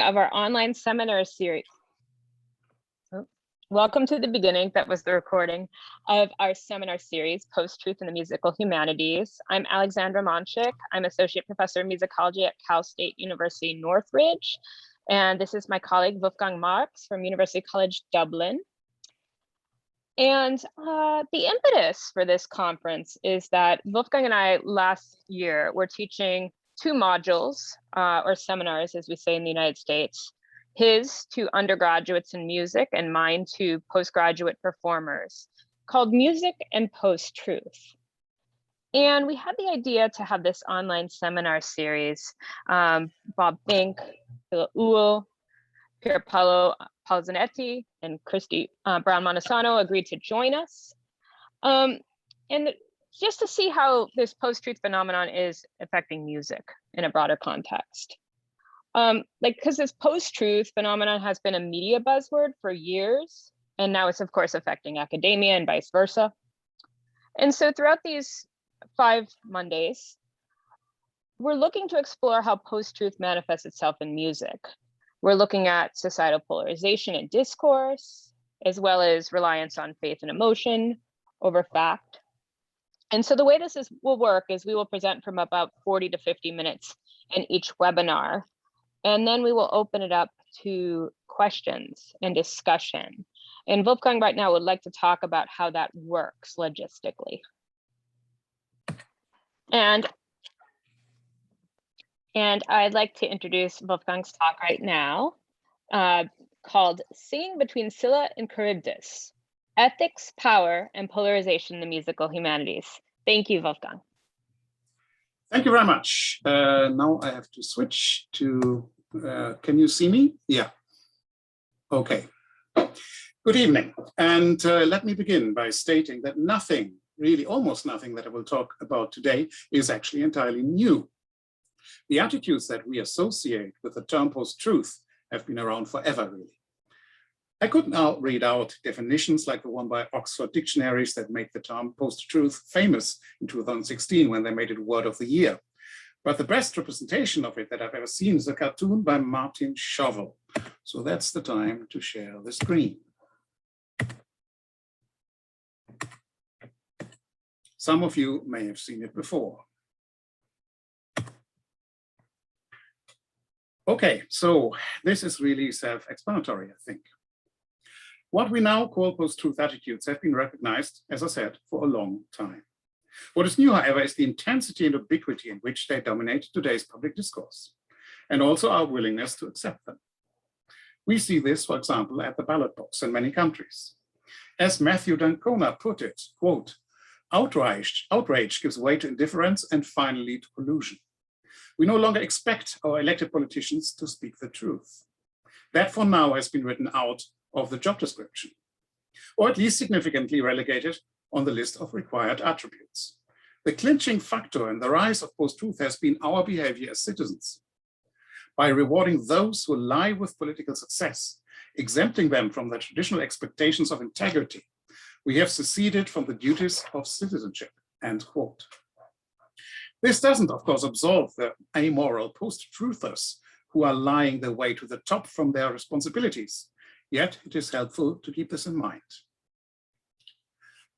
Of our online seminar series. Welcome to the beginning, that was the recording, of our seminar series, Post-Truth in the Musical Humanities. I'm Alexandra Monchick. I'm Associate Professor of Musicology at Cal State University Northridge. And this is my colleague, Wolfgang Marx from University College Dublin. And the impetus for this conference is that Wolfgang and I last year were teaching two modules, or seminars, as we say in the United States, his to undergraduates in music and mine to postgraduate performers, called Music and Post-Truth. And we had the idea to have this online seminar series. Bob Fink, Philip Uhl, Pier Paolo Zanetti, and Christy Brown-Montesano agreed to join us. And just to see how this post-truth phenomenon is affecting music in a broader context. Because this post-truth phenomenon has been a media buzzword for years, and now it's of course affecting academia and vice versa. And so throughout these 5 Mondays, we're looking to explore how post-truth manifests itself in music. We're looking at societal polarization and discourse, as well as reliance on faith and emotion over fact. And so the way this will work is we will present from about 40 to 50 minutes in each webinar. And then we will open it up to questions and discussion. And Wolfgang right now would like to talk about how that works logistically. And I'd like to introduce Wolfgang's talk right now, called Singing Between Scylla and Charybdis, Ethics, Power, and Polarization in the Musical Humanities. Thank you, Wolfgang. Thank you very much. Now I have to switch to, can you see me? Yeah. Okay. Good evening. And let me begin by stating that nothing, really almost nothing that I will talk about today is actually entirely new. The attitudes that we associate with the term post-truth have been around forever, really. I could now read out definitions like the one by Oxford Dictionaries that made the term post-truth famous in 2016 when they made it word of the year. But the best representation of it that I've ever seen is a cartoon by Martin Chauvel. So that's the time to share the screen. Some of you may have seen it before. Okay, so this is really self-explanatory, I think. What we now call post-truth attitudes have been recognized, as I said, for a long time. What is new, however, is the intensity and ubiquity in which they dominate today's public discourse, and also our willingness to accept them. We see this, for example, at the ballot box in many countries. As Matthew D'Ancona put it, quote, outrage gives way to indifference and finally to collusion. We no longer expect our elected politicians to speak the truth. That for now has been written out of the job description, or at least significantly relegated on the list of required attributes. The clinching factor in the rise of post-truth has been our behavior as citizens. By rewarding those who lie with political success, exempting them from the traditional expectations of integrity, we have seceded from the duties of citizenship, end quote. This doesn't, of course, absolve the amoral post-truthers who are lying their way to the top from their responsibilities. Yet it is helpful to keep this in mind.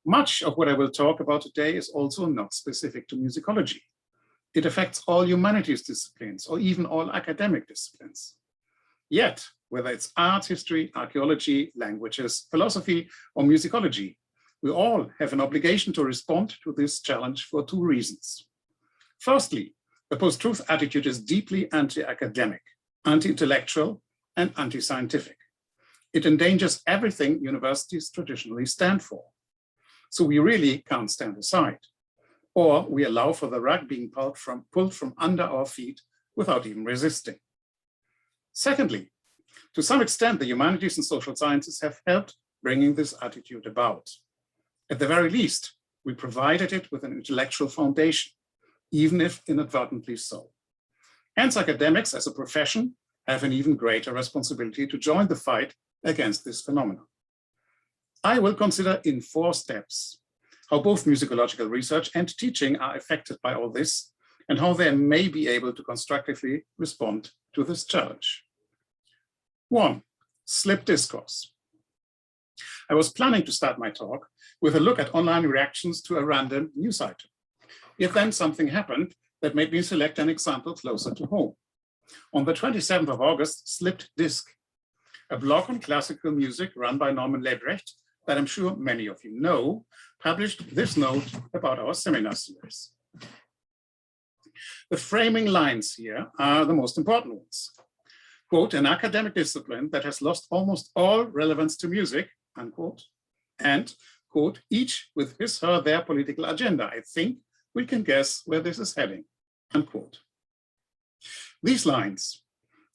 Much of what I will talk about today is also not specific to musicology. It affects all humanities disciplines or even all academic disciplines. Yet, whether it's art, history, archaeology, languages, philosophy, or musicology, we all have an obligation to respond to this challenge for 2 reasons. Firstly, the post-truth attitude is deeply anti-academic, anti-intellectual, and anti-scientific. It endangers everything universities traditionally stand for. So we really can't stand aside, or we allow for the rug being pulled from under our feet without even resisting. Secondly, to some extent, the humanities and social sciences have helped bringing this attitude about. At the very least, we provided it with an intellectual foundation, even if inadvertently so. Hence, academics as a profession have an even greater responsibility to join the fight against this phenomenon. I will consider in 4 steps how both musicological research and teaching are affected by all this, and how they may be able to constructively respond to this challenge. 1. Slip discourse. I was planning to start my talk with a look at online reactions to a random news item. Yet then something happened that made me select an example closer to home. On the 27th of August, Slipped Disc, a blog on classical music run by Norman Lebrecht that I'm sure many of you know, published this note about our seminar series. The framing lines here are the most important ones. Quote, an academic discipline that has lost almost all relevance to music, unquote, and, quote, each with his, her, their political agenda. I think we can guess where this is heading, unquote. These lines,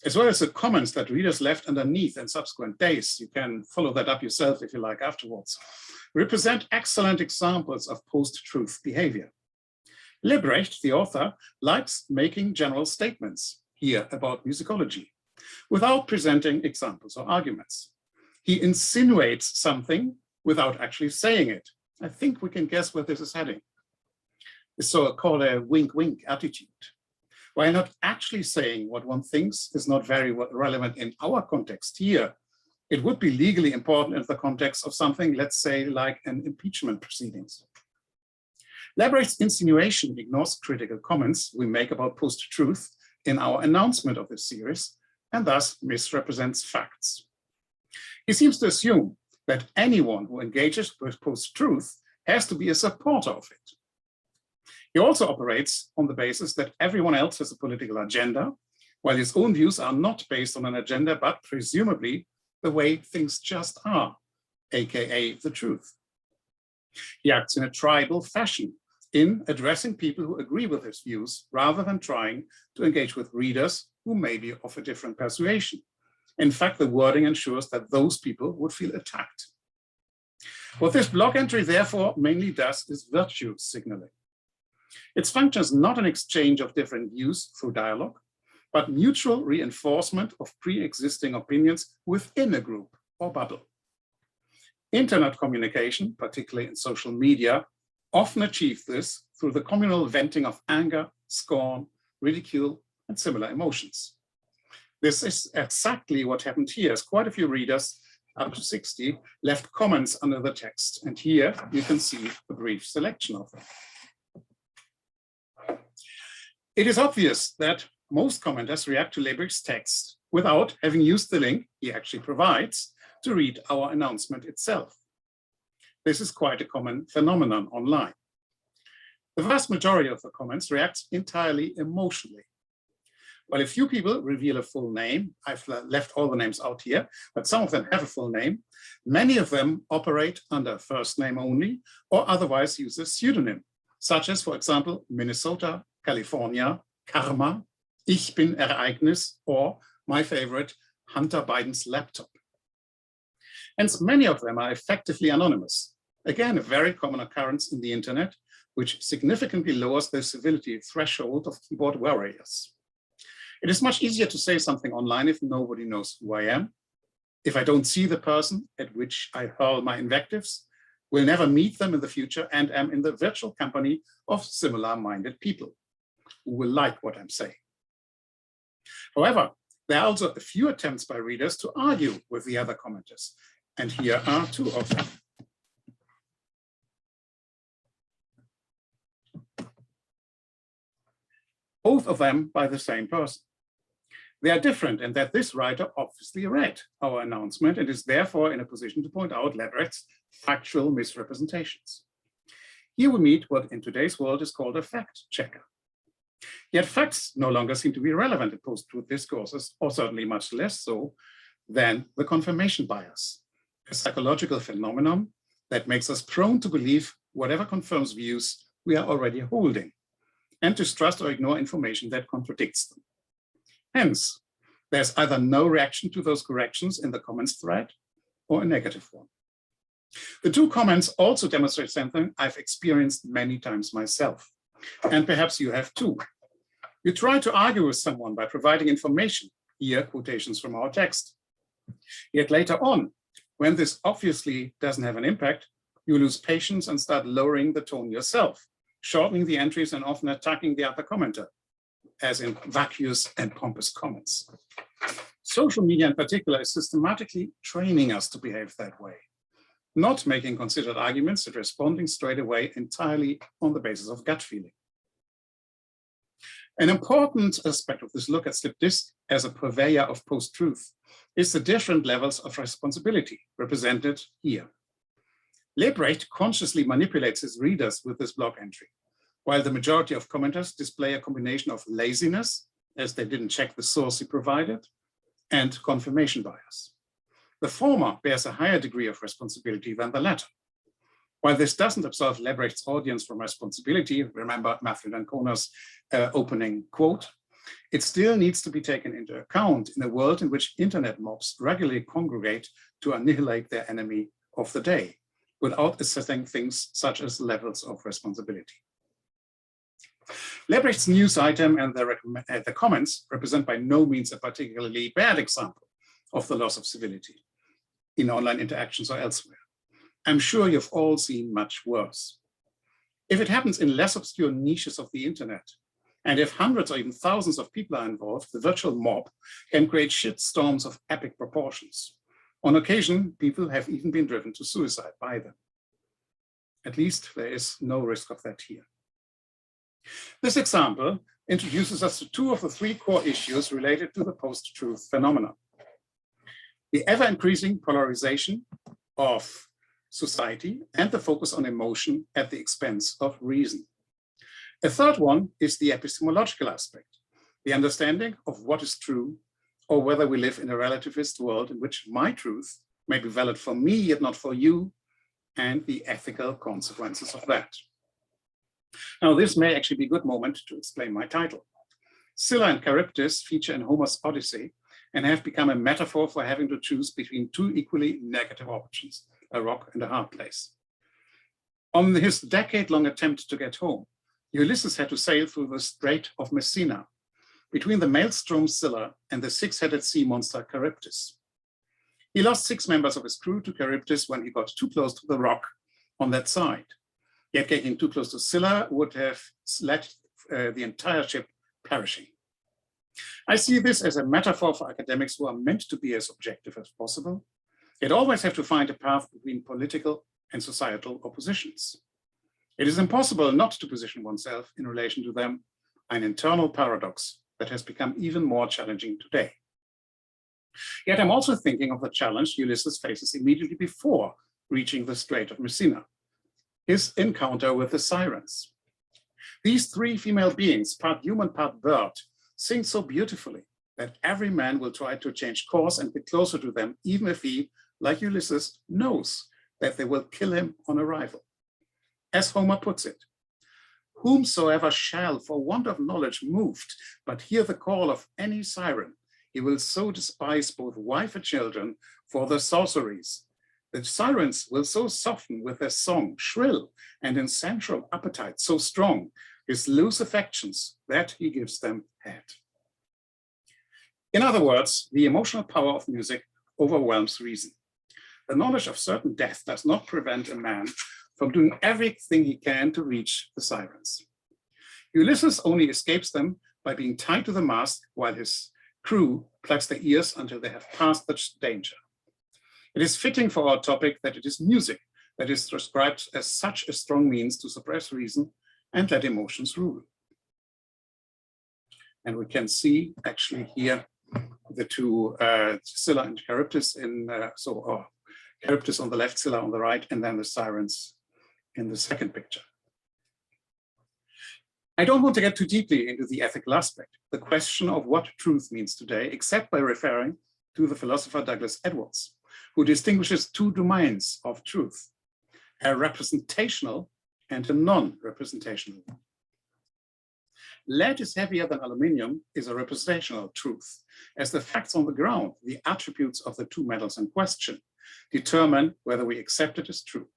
as well as the comments that readers left underneath in subsequent days, you can follow that up yourself if you like afterwards, represent excellent examples of post-truth behavior. Lebrecht, the author, likes making general statements here about musicology without presenting examples or arguments. He insinuates something without actually saying it. I think we can guess where this is heading. It's so-called a wink-wink attitude. While not actually saying what one thinks is not very relevant in our context here, it would be legally important in the context of something, let's say, like an impeachment proceedings. Lebrecht's insinuation ignores critical comments we make about post-truth in our announcement of this series, and thus misrepresents facts. He seems to assume that anyone who engages with post-truth has to be a supporter of it. He also operates on the basis that everyone else has a political agenda, while his own views are not based on an agenda, but presumably the way things just are, aka the truth. He acts in a tribal fashion in addressing people who agree with his views, rather than trying to engage with readers who may be of a different persuasion. In fact, the wording ensures that those people would feel attacked. What this blog entry therefore mainly does is virtue signaling. Its function is not an exchange of different views through dialogue, but mutual reinforcement of pre-existing opinions within a group or bubble. Internet communication, particularly in social media, often achieve this through the communal venting of anger, scorn, ridicule, and similar emotions. This is exactly what happened here, as quite a few readers, up to 60, left comments under the text. And here you can see a brief selection of them. It is obvious that most commenters react to Lebrecht's text without having used the link he actually provides to read our announcement itself. This is quite a common phenomenon online. The vast majority of the comments react entirely emotionally. While a few people reveal a full name, I've left all the names out here, but some of them have a full name, many of them operate under first name only or otherwise use a pseudonym, such as, for example, Minnesota, California, Karma, Ich bin Ereignis, or my favorite, Hunter Biden's laptop. Hence, many of them are effectively anonymous. Again, a very common occurrence in the internet, which significantly lowers the civility threshold of keyboard warriors. It is much easier to say something online if nobody knows who I am. If I don't see the person at which I hurl my invectives, will never meet them in the future, and am in the virtual company of similar-minded people who will like what I'm saying. However, there are also a few attempts by readers to argue with the other commenters, and here are two of them. Both of them by the same person. They are different in that this writer obviously read our announcement and is therefore in a position to point out Lebrecht's factual misrepresentations. Here we meet what in today's world is called a fact checker. Yet facts no longer seem to be relevant in post-truth discourses, or certainly much less so than the confirmation bias, a psychological phenomenon that makes us prone to believe whatever confirms views we are already holding, and to trust or ignore information that contradicts them. Hence, there's either no reaction to those corrections in the comments thread or a negative one. The two comments also demonstrate something I've experienced many times myself, and perhaps you have too. You try to argue with someone by providing information, here quotations from our text. Yet later on, when this obviously doesn't have an impact, you lose patience and start lowering the tone yourself, shortening the entries and often attacking the other commenter, as in vacuous and pompous comments. Social media in particular is systematically training us to behave that way, not making considered arguments and responding straight away entirely on the basis of gut feeling. An important aspect of this look at slip disc as a purveyor of post-truth is the different levels of responsibility represented here. Lebrecht consciously manipulates his readers with this blog entry, while the majority of commenters display a combination of laziness, as they didn't check the source he provided, and confirmation bias. The former bears a higher degree of responsibility than the latter. While this doesn't absolve Lebrecht's audience from responsibility, remember Matthew Dancona's opening quote, it still needs to be taken into account in a world in which internet mobs regularly congregate to annihilate their enemy of the day, without assessing things such as levels of responsibility. Lebrecht's news item and the comments represent by no means a particularly bad example of the loss of civility in online interactions or elsewhere. I'm sure you've all seen much worse. If it happens in less obscure niches of the internet, and if hundreds or even thousands of people are involved, the virtual mob can create shitstorms of epic proportions. On occasion, people have even been driven to suicide by them. At least there is no risk of that here. This example introduces us to two of the three core issues related to the post-truth phenomenon. The ever-increasing polarization of society and the focus on emotion at the expense of reason. A third one is the epistemological aspect, the understanding of what is true, or whether we live in a relativist world in which my truth may be valid for me, yet not for you, and the ethical consequences of that. Now, this may actually be a good moment to explain my title. Scylla and Charybdis feature in Homer's Odyssey and have become a metaphor for having to choose between two equally negative options, a rock and a hard place. On his decade-long attempt to get home, Ulysses had to sail through the Strait of Messina, between the maelstrom Scylla and the six-headed sea monster Charybdis. He lost 6 members of his crew to Charybdis when he got too close to the rock on that side. Yet getting too close to Scylla would have led the entire ship perishing. I see this as a metaphor for academics who are meant to be as objective as possible, yet always have to find a path between political and societal oppositions. It is impossible not to position oneself in relation to them, an internal paradox that has become even more challenging today. Yet I'm also thinking of the challenge Ulysses faces immediately before reaching the Strait of Messina, his encounter with the sirens. These 3 female beings, part human, part bird, sing so beautifully that every man will try to change course and get closer to them, even if he, like Ulysses, knows that they will kill him on arrival. As Homer puts it, whomsoever shall for want of knowledge moved, but hear the call of any siren, he will so despise both wife and children for their sorceries. The sirens will so soften with their song, shrill and in sensual appetite so strong, his loose affections that he gives them head. In other words, the emotional power of music overwhelms reason. The knowledge of certain death does not prevent a man from doing everything he can to reach the sirens. Ulysses only escapes them by being tied to the mast while his crew plugs their ears until they have passed the danger. It is fitting for our topic that it is music that is described as such a strong means to suppress reason and let emotions rule. And we can see actually here the two Scylla and Charybdis Charybdis on the left, Scylla on the right, and then the sirens in the second picture. I don't want to get too deeply into the ethical aspect, the question of what truth means today, except by referring to the philosopher Douglas Edwards, who distinguishes 2 domains of truth, a representational and a non-representational one. Lead is heavier than aluminium is a representational truth, as the facts on the ground, the attributes of the 2 metals in question, determine whether we accept it as true.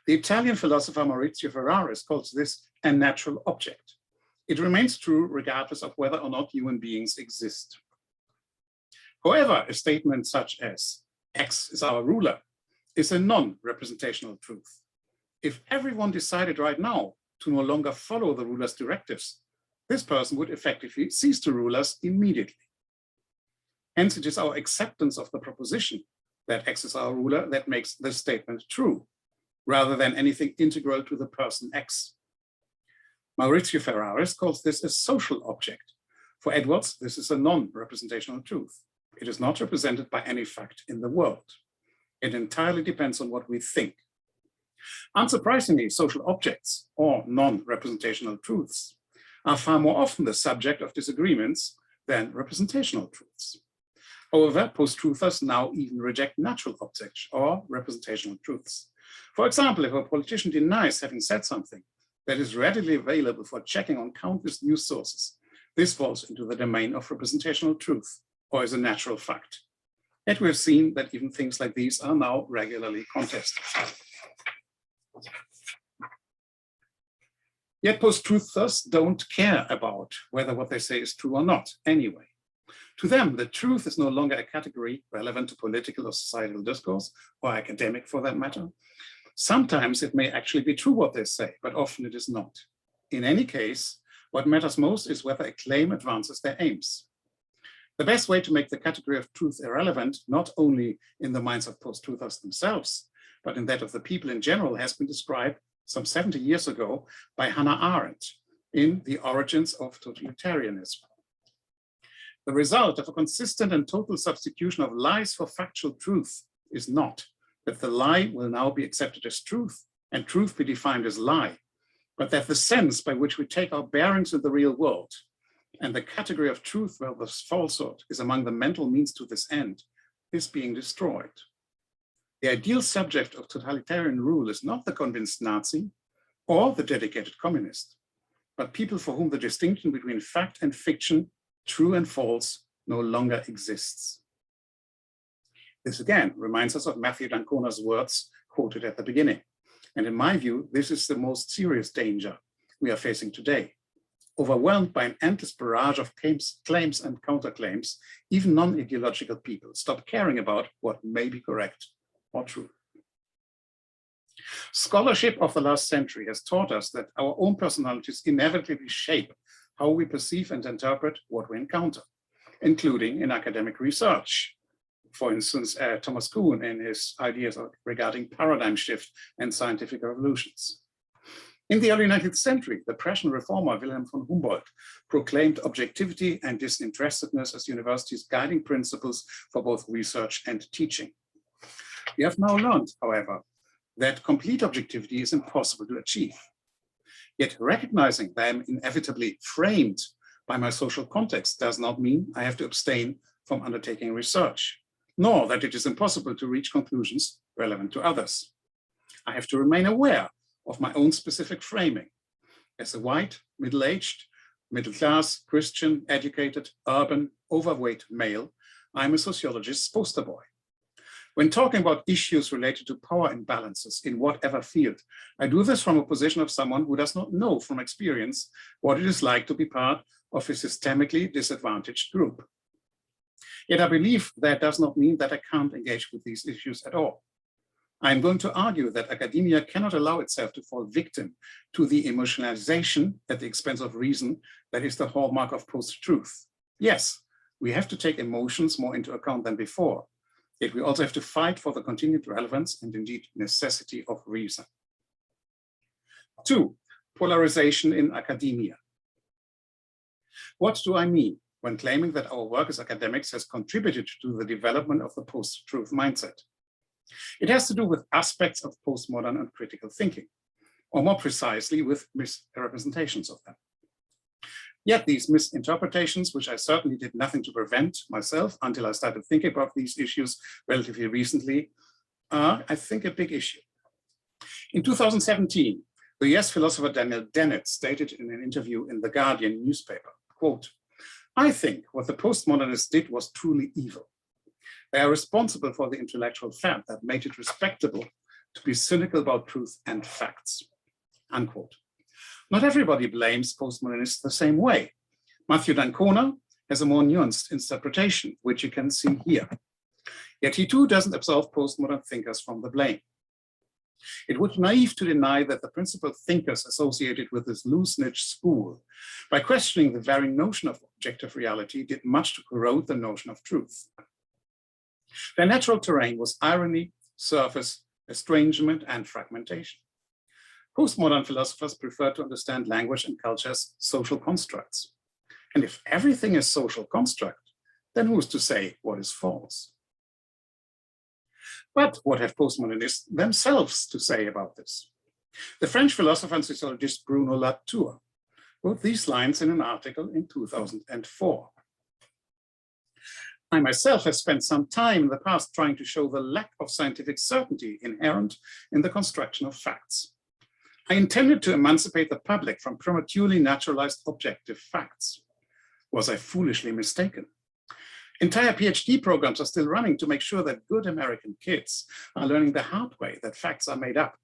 The Italian philosopher Maurizio Ferraris calls this a natural object. It remains true regardless of whether or not human beings exist. However, a statement such as X is our ruler is a non-representational truth. If everyone decided right now to no longer follow the ruler's directives, this person would effectively cease to rule us immediately. Hence, it is our acceptance of the proposition that X is our ruler that makes this statement true, rather than anything integral to the person X. Maurizio Ferraris calls this a social object. For Edwards, this is a non-representational truth. It is not represented by any fact in the world. It entirely depends on what we think. Unsurprisingly, social objects, or non-representational truths, are far more often the subject of disagreements than representational truths. However, post-truthers now even reject natural objects or representational truths. For example, if a politician denies having said something that is readily available for checking on countless news sources, this falls into the domain of representational truth, or is a natural fact. Yet we have seen that even things like these are now regularly contested. Yet post-truthers don't care about whether what they say is true or not anyway. To them, the truth is no longer a category relevant to political or societal discourse, or academic for that matter. Sometimes it may actually be true what they say, but often it is not. In any case, what matters most is whether a claim advances their aims. The best way to make the category of truth irrelevant, not only in the minds of post-truthers themselves, but in that of the people in general, has been described some 70 years ago by Hannah Arendt in The Origins of Totalitarianism. The result of a consistent and total substitution of lies for factual truth is not that the lie will now be accepted as truth and truth be defined as lie, but that the sense by which we take our bearings in the real world and the category of truth versus falsehood is among the mental means to this end is being destroyed. The ideal subject of totalitarian rule is not the convinced Nazi or the dedicated communist, but people for whom the distinction between fact and fiction, true and false, no longer exists. This again reminds us of Matthew Dancona's words quoted at the beginning. And in my view, this is the most serious danger we are facing today. Overwhelmed by an endless barrage of claims and counterclaims, even non-ideological people stop caring about what may be correct or true. Scholarship of the last century has taught us that our own personalities inevitably shape how we perceive and interpret what we encounter, including in academic research. For instance, Thomas Kuhn in his ideas regarding paradigm shift and scientific revolutions. In the early 19th century, the Prussian reformer Wilhelm von Humboldt proclaimed objectivity and disinterestedness as universities' guiding principles for both research and teaching. We have now learned, however, that complete objectivity is impossible to achieve. Yet recognizing that I am inevitably framed by my social context does not mean I have to abstain from undertaking research, nor that it is impossible to reach conclusions relevant to others. I have to remain aware of my own specific framing. As a white, middle-aged, middle-class, Christian, educated, urban, overweight male, I'm a sociologist's poster boy. When talking about issues related to power imbalances in whatever field, I do this from a position of someone who does not know from experience what it is like to be part of a systemically disadvantaged group. Yet I believe that does not mean that I can't engage with these issues at all. I'm going to argue that academia cannot allow itself to fall victim to the emotionalization at the expense of reason that is the hallmark of post-truth. Yes, we have to take emotions more into account than before, yet we also have to fight for the continued relevance and indeed necessity of reason. 2, polarization in academia. What do I mean when claiming that our work as academics has contributed to the development of the post-truth mindset? It has to do with aspects of postmodern and critical thinking, or more precisely with misrepresentations of them. Yet these misinterpretations, which I certainly did nothing to prevent myself until I started thinking about these issues relatively recently, are, I think, a big issue. In 2017, the US philosopher Daniel Dennett stated in an interview in The Guardian newspaper, quote, "I think what the postmodernists did was truly evil. They are responsible for the intellectual fad that made it respectable to be cynical about truth and facts," unquote. Not everybody blames postmodernists the same way. Matthew Dancona has a more nuanced interpretation, which you can see here. Yet he too doesn't absolve postmodern thinkers from the blame. It would be naive to deny that the principal thinkers associated with this loose niche school, by questioning the very notion of objective reality did much to corrode the notion of truth. Their natural terrain was irony, surface, estrangement, and fragmentation. Postmodern philosophers prefer to understand language and culture as social constructs. And if everything is social construct, then who's to say what is false? But what have postmodernists themselves to say about this? The French philosopher and sociologist Bruno Latour wrote these lines in an article in 2004. I myself have spent some time in the past trying to show the lack of scientific certainty inherent in the construction of facts. I intended to emancipate the public from prematurely naturalized objective facts. Was I foolishly mistaken? Entire PhD programs are still running to make sure that good American kids are learning the hard way that facts are made up,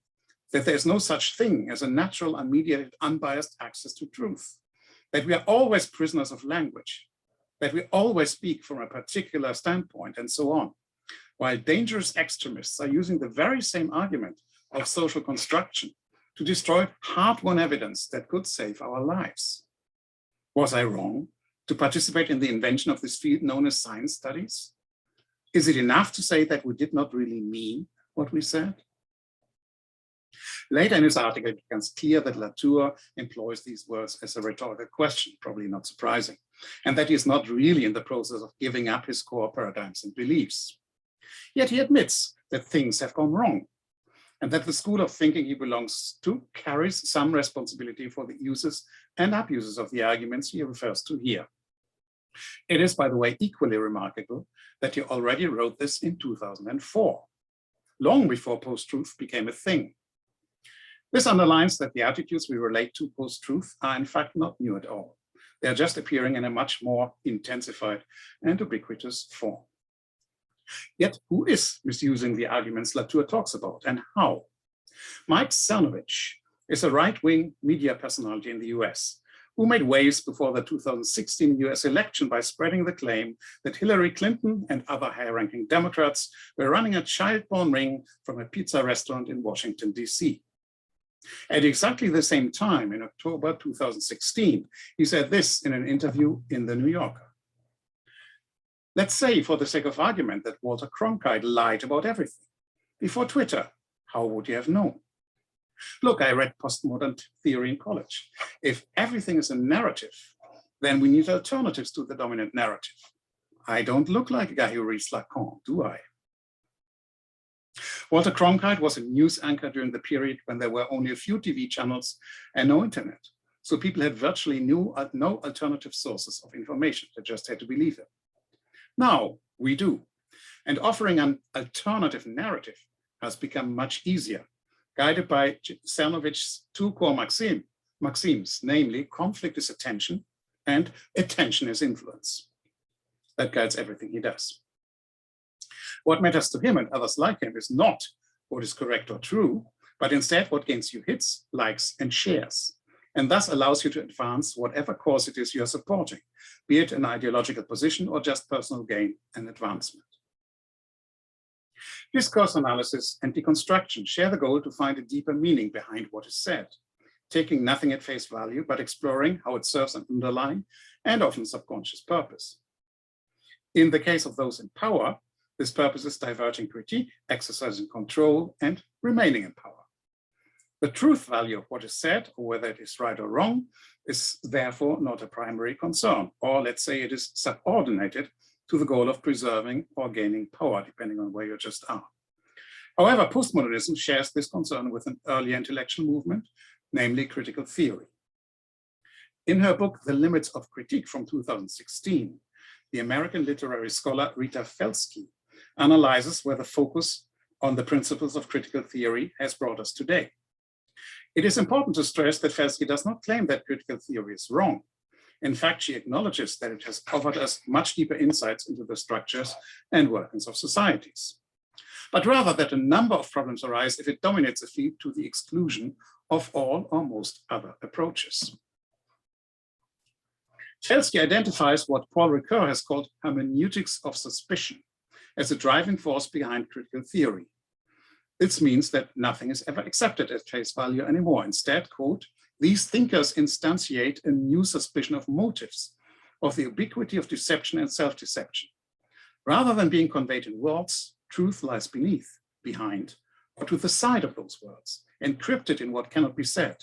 that there's no such thing as a natural, unmediated, unbiased access to truth, that we are always prisoners of language, that we always speak from a particular standpoint, and so on, while dangerous extremists are using the very same argument of social construction to destroy hard-won evidence that could save our lives. Was I wrong to participate in the invention of this field known as science studies? Is it enough to say that we did not really mean what we said? Later in his article, it becomes clear that Latour employs these words as a rhetorical question, probably not surprising, and that he is not really in the process of giving up his core paradigms and beliefs. Yet he admits that things have gone wrong, and that the school of thinking he belongs to carries some responsibility for the uses and abuses of the arguments he refers to here. It is, by the way, equally remarkable that he already wrote this in 2004, long before post-truth became a thing. This underlines that the attitudes we relate to post-truth are in fact not new at all. They are just appearing in a much more intensified and ubiquitous form. Yet who is misusing the arguments Latour talks about, and how? Mike Cernovich is a right-wing media personality in the US who made waves before the 2016 US election by spreading the claim that Hillary Clinton and other high-ranking Democrats were running a child-born ring from a pizza restaurant in Washington, DC. At exactly the same time, in October 2016, he said this in an interview in The New Yorker. Let's say, for the sake of argument, that Walter Cronkite lied about everything. Before Twitter, how would you have known? Look, I read postmodern theory in college. If everything is a narrative, then we need alternatives to the dominant narrative. I don't look like a guy who reads Lacan, do I? Walter Cronkite was a news anchor during the period when there were only a few TV channels and no internet. So people had virtually no alternative sources of information. They just had to believe him. Now we do. And offering an alternative narrative has become much easier, guided by Cernovich's two core maxims, namely conflict is attention and attention is influence. That guides everything he does. What matters to him and others like him is not what is correct or true, but instead what gains you hits, likes, and shares, and thus allows you to advance whatever cause it is you're supporting, be it an ideological position or just personal gain and advancement. Discourse analysis and deconstruction share the goal to find a deeper meaning behind what is said, taking nothing at face value, but exploring how it serves an underlying and often subconscious purpose. In the case of those in power, this purpose is diverging critique, exercising control, and remaining in power. The truth value of what is said, or whether it is right or wrong, is therefore not a primary concern, or let's say it is subordinated to the goal of preserving or gaining power, depending on where you just are. However, postmodernism shares this concern with an earlier intellectual movement, namely critical theory. In her book, The Limits of Critique from 2016, the American literary scholar Rita Felski analyzes where the focus on the principles of critical theory has brought us today. It is important to stress that Felski does not claim that critical theory is wrong. In fact, she acknowledges that it has offered us much deeper insights into the structures and workings of societies, but rather that a number of problems arise if it dominates a field to the exclusion of all or most other approaches. Felski identifies what Paul Ricoeur has called hermeneutics of suspicion as a driving force behind critical theory. This means that nothing is ever accepted at face value anymore. Instead, quote, these thinkers instantiate a new suspicion of motives, of the ubiquity of deception and self-deception. Rather than being conveyed in words, truth lies beneath, behind, or to the side of those words, encrypted in what cannot be said,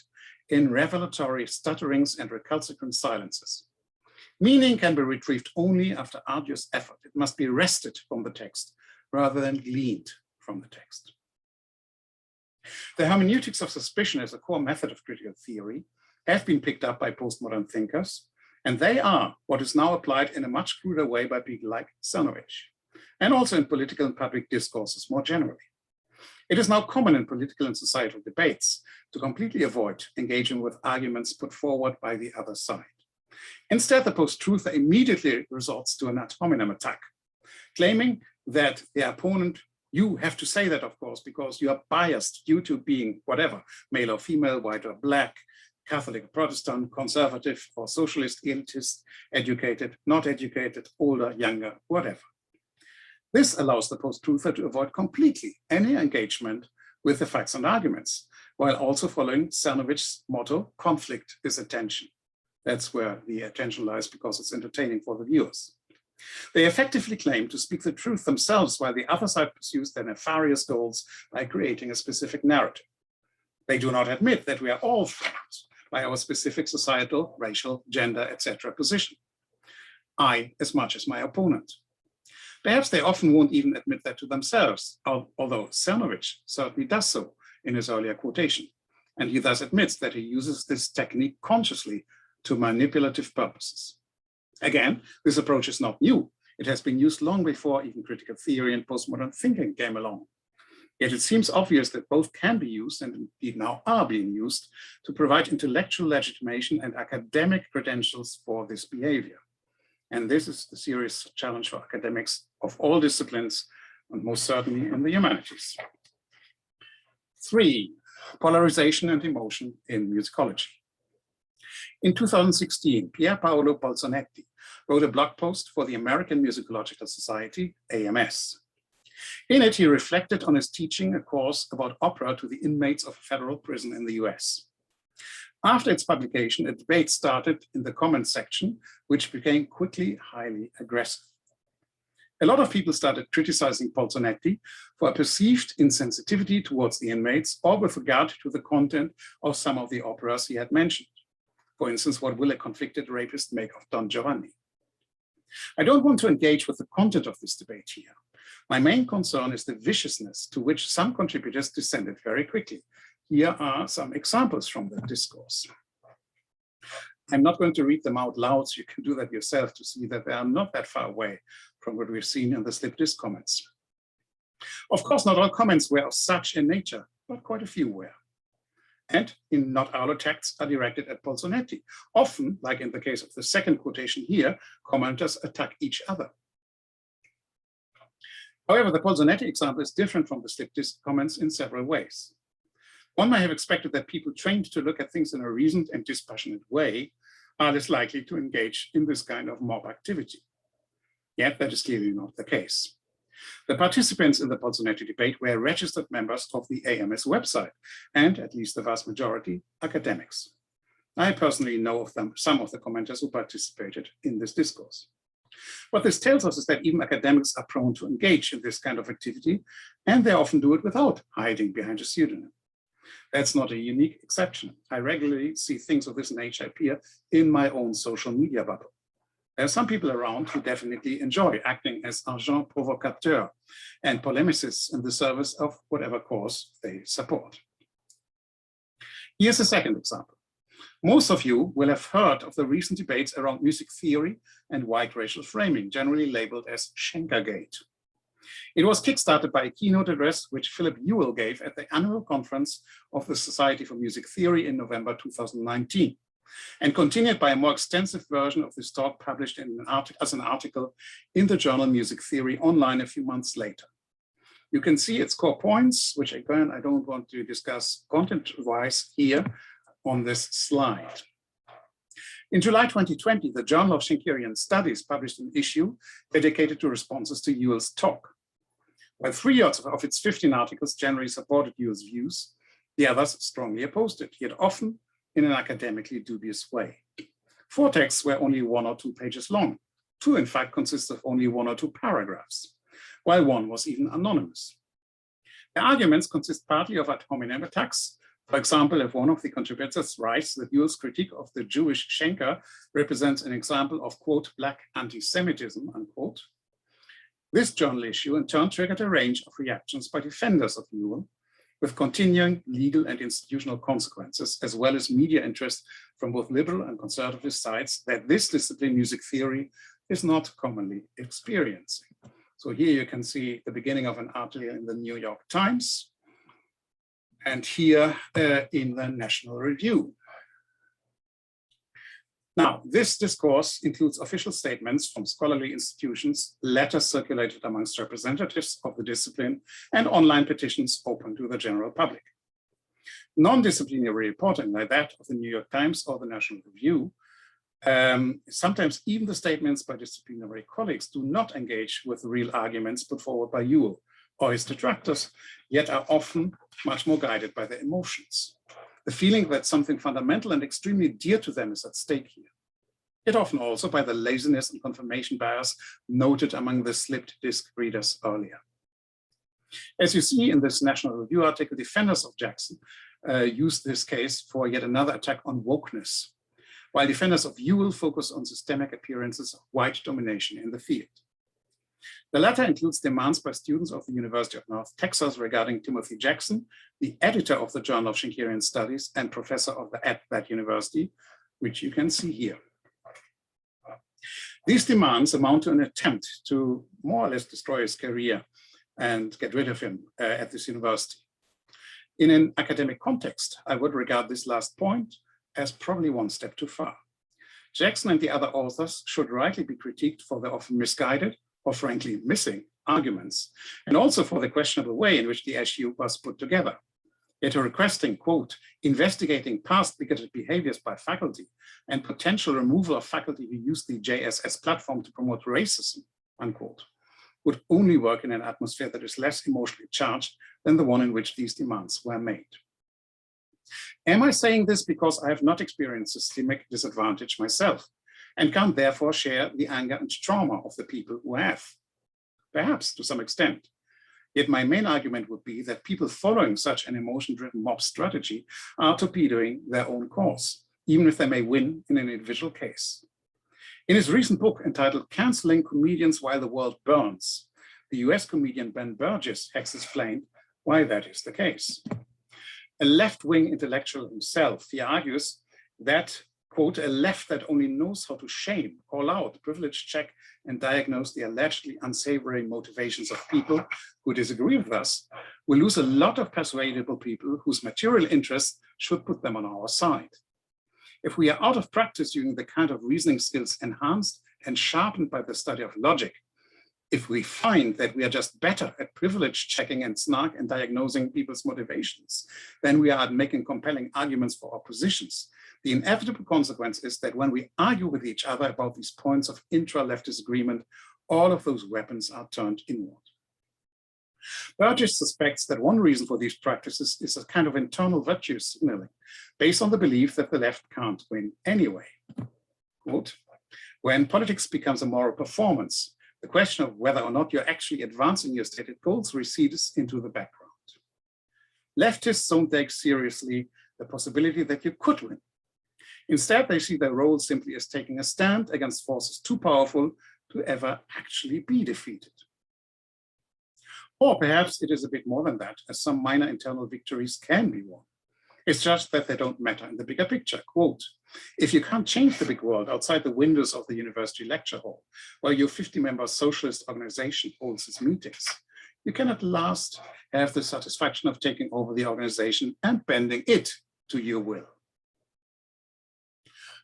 in revelatory stutterings and recalcitrant silences. Meaning can be retrieved only after arduous effort. It must be wrested from the text rather than gleaned from the text. The hermeneutics of suspicion as a core method of critical theory have been picked up by postmodern thinkers, and they are what is now applied in a much cruder way by people like Cernovich, and also in political and public discourses more generally. It is now common in political and societal debates to completely avoid engaging with arguments put forward by the other side. Instead, the post-truther immediately resorts to an ad hominem attack, claiming that the opponent, you have to say that, of course, because you are biased due to being whatever, male or female, white or black, Catholic or Protestant, conservative or socialist, elitist, educated, not educated, older, younger, whatever. This allows the post-truther to avoid completely any engagement with the facts and arguments, while also following Cernovich's motto, conflict is attention. That's where the attention lies because it's entertaining for the viewers. They effectively claim to speak the truth themselves while the other side pursues their nefarious goals by creating a specific narrative. They do not admit that we are all framed by our specific societal, racial, gender, etc. position. I as much as my opponent. Perhaps they often won't even admit that to themselves, although Cernovich certainly does so in his earlier quotation. And he thus admits that he uses this technique consciously to manipulative purposes. Again, this approach is not new. It has been used long before even critical theory and postmodern thinking came along. Yet it seems obvious that both can be used, and indeed now are being used, to provide intellectual legitimation and academic credentials for this behavior. And this is the serious challenge for academics of all disciplines, and most certainly in the humanities. 3, polarization and emotion in musicology. In 2016, Pier Paolo Bolzonetti wrote a blog post for the American Musicological Society, AMS. In it, he reflected on his teaching a course about opera to the inmates of a federal prison in the US. After its publication, a debate started in the comments section, which became quickly highly aggressive. A lot of people started criticizing Bolzonetti for a perceived insensitivity towards the inmates or with regard to the content of some of the operas he had mentioned. For instance, what will a convicted rapist make of Don Giovanni? I don't want to engage with the content of this debate here. My main concern is the viciousness to which some contributors descended very quickly. Here are some examples from the discourse. I'm not going to read them out loud, so you can do that yourself to see that they are not that far away from what we've seen in the slip disc comments. Of course, not all comments were of such a nature, but quite a few were. And in not all attacks are directed at Bolzonetti. Often, like in the case of the second quotation here, commenters attack each other. However, the Bolzonetti example is different from the slip disc comments in several ways. One might have expected that people trained to look at things in a reasoned and dispassionate way are less likely to engage in this kind of mob activity. Yet that is clearly not the case. The participants in the Bolzonetti debate were registered members of the AMS website, and at least the vast majority, academics. I personally know of them, some of the commenters who participated in this discourse. What this tells us is that even academics are prone to engage in this kind of activity, and they often do it without hiding behind a pseudonym. That's not a unique exception. I regularly see things of this nature appear in my own social media bubble. There are some people around who definitely enjoy acting as agent provocateur and polemicists in the service of whatever cause they support. Here's a second example. Most of you will have heard of the recent debates around music theory and white racial framing, generally labeled as Schenkergate. It was kickstarted by a keynote address which Philip Ewell gave at the annual conference of the Society for Music Theory in November 2019, and continued by a more extensive version of this talk published in as an article in the journal Music Theory Online a few months later. You can see its core points, which again, I don't want to discuss content-wise here on this slide. In July 2020, the Journal of Schenkerian Studies published an issue dedicated to responses to Ewell's talk. While 3 of its 15 articles generally supported Ewell's views, the others strongly opposed it, yet often in an academically dubious way. 4 texts were only 1 or 2 pages long. 2, in fact, consist of only 1 or 2 paragraphs, while 1 was even anonymous. The arguments consist partly of ad hominem attacks. For example, if one of the contributors writes that Ewell's critique of the Jewish Schenker represents an example of, quote, black anti-Semitism, unquote, this journal issue in turn triggered a range of reactions by defenders of Ewell, with continuing legal and institutional consequences, as well as media interest from both liberal and conservative sides that this discipline, music theory, is not commonly experiencing. So here you can see the beginning of an article in the New York Times, and here in the National Review. Now, this discourse includes official statements from scholarly institutions, letters circulated amongst representatives of the discipline, and online petitions open to the general public. Non-disciplinary reporting like that of the New York Times or the National Review, sometimes even the statements by disciplinary colleagues do not engage with the real arguments put forward by Ewell or his detractors, yet are often much more guided by their emotions. The feeling that something fundamental and extremely dear to them is at stake here. Yet often also by the laziness and confirmation bias noted among the slipped disc readers earlier. As you see in this National Review article, defenders of Jackson used this case for yet another attack on wokeness, while defenders of Ewell focus on systemic appearances of white domination in the field. The latter includes demands by students of the University of North Texas regarding Timothy Jackson, the editor of the Journal of Schenkerian Studies and professor at that university, which you can see here. These demands amount to an attempt to more or less destroy his career and get rid of him at this university. In an academic context, I would regard this last point as probably one step too far. Jackson and the other authors should rightly be critiqued for their often misguided or frankly missing arguments, and also for the questionable way in which the issue was put together. Yet requesting, quote, investigating past bigoted behaviors by faculty and potential removal of faculty who use the JSS platform to promote racism, unquote, would only work in an atmosphere that is less emotionally charged than the one in which these demands were made. Am I saying this because I have not experienced systemic disadvantage myself and can't therefore share the anger and trauma of the people who have? Perhaps to some extent. Yet my main argument would be that people following such an emotion-driven mob strategy are torpedoing their own cause, even if they may win in an individual case. In his recent book entitled Canceling Comedians While the World Burns, the US comedian Ben Burgess has explained why that is the case. A left-wing intellectual himself, he argues that, quote, a left that only knows how to shame, call out, privilege check, and diagnose the allegedly unsavory motivations of people who disagree with us, will lose a lot of persuadable people whose material interests should put them on our side. If we are out of practice using the kind of reasoning skills enhanced and sharpened by the study of logic, if we find that we are just better at privilege checking and snark and diagnosing people's motivations, then we are at making compelling arguments for our positions. The inevitable consequence is that when we argue with each other about these points of intra-left disagreement, all of those weapons are turned inward. Burgess suspects that one reason for these practices is a kind of internal virtue signaling, based on the belief that the left can't win anyway. Quote, when politics becomes a moral performance, the question of whether or not you're actually advancing your stated goals recedes into the background. Leftists don't take seriously the possibility that you could win. Instead, they see their role simply as taking a stand against forces too powerful to ever actually be defeated. Or perhaps it is a bit more than that, as some minor internal victories can be won. It's just that they don't matter in the bigger picture. Quote, if you can't change the big world outside the windows of the university lecture hall, while your 50-member socialist organization holds its meetings, you can at last have the satisfaction of taking over the organization and bending it to your will.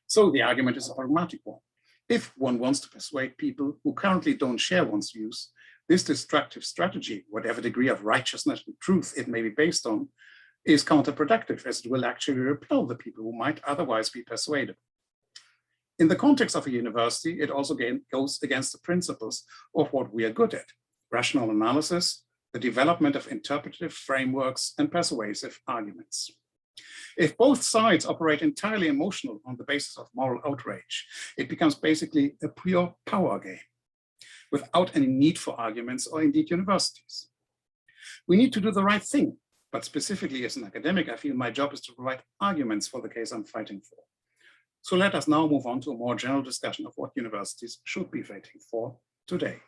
So the argument is a pragmatic one. If one wants to persuade people who currently don't share one's views, this destructive strategy, whatever degree of righteousness and truth it may be based on, is counterproductive, as it will actually repel the people who might otherwise be persuaded. In the context of a university, it also goes against the principles of what we are good at: rational analysis, the development of interpretive frameworks, and persuasive arguments. If both sides operate entirely emotional on the basis of moral outrage, it becomes basically a pure power game, without any need for arguments or indeed universities. We need to do the right thing, but specifically as an academic, I feel my job is to provide arguments for the case I'm fighting for. So let us now move on to a more general discussion of what universities should be fighting for today.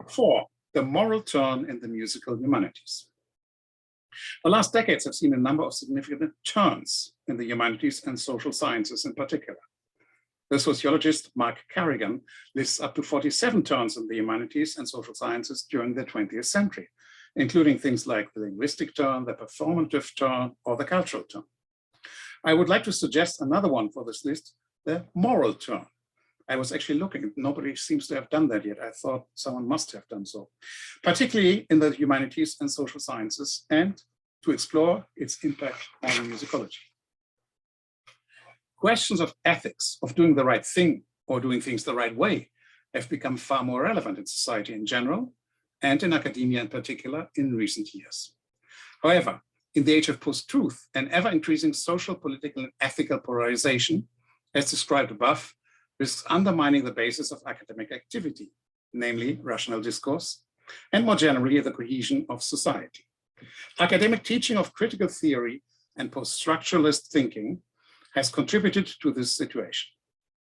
4. The moral turn in the musical humanities. The last decades have seen a number of significant turns in the humanities and social sciences in particular. The sociologist Mark Carrigan lists up to 47 turns in the humanities and social sciences during the 20th century, including things like the linguistic turn, the performative turn, or the cultural turn. I would like to suggest another one for this list, the moral turn. I was actually looking, nobody seems to have done that yet. I thought someone must have done so, particularly in the humanities and social sciences, and to explore its impact on musicology. Questions of ethics, of doing the right thing or doing things the right way, have become far more relevant in society in general, and in academia in particular in recent years. However, in the age of post-truth, an ever-increasing social, political, and ethical polarization, as described above, risks undermining the basis of academic activity, namely rational discourse, and more generally the cohesion of society. Academic teaching of critical theory and post-structuralist thinking has contributed to this situation.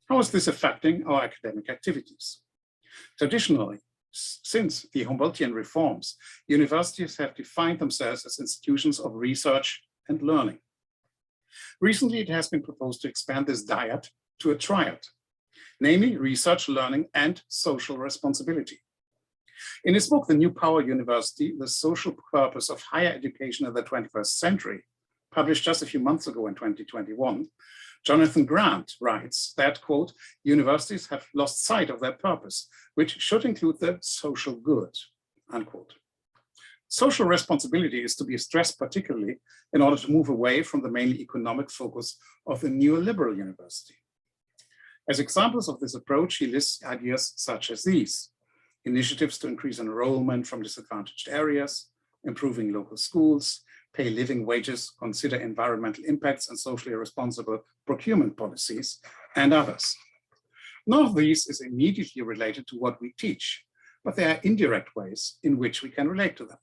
How is this affecting our academic activities? Traditionally, since the Humboldtian reforms, universities have defined themselves as institutions of research and learning. Recently, it has been proposed to expand this dyad to a triad, namely research, learning, and social responsibility. In his book, The New Power University, The Social Purpose of Higher Education in the 21st Century, published just a few months ago in 2021, Jonathan Grant writes that, quote, universities have lost sight of their purpose, which should include the social good, unquote. Social responsibility is to be stressed particularly in order to move away from the mainly economic focus of the neoliberal university. As examples of this approach, he lists ideas such as these: initiatives to increase enrollment from disadvantaged areas, improving local schools, pay living wages, consider environmental impacts and socially responsible procurement policies, and others. None of these is immediately related to what we teach, but there are indirect ways in which we can relate to them.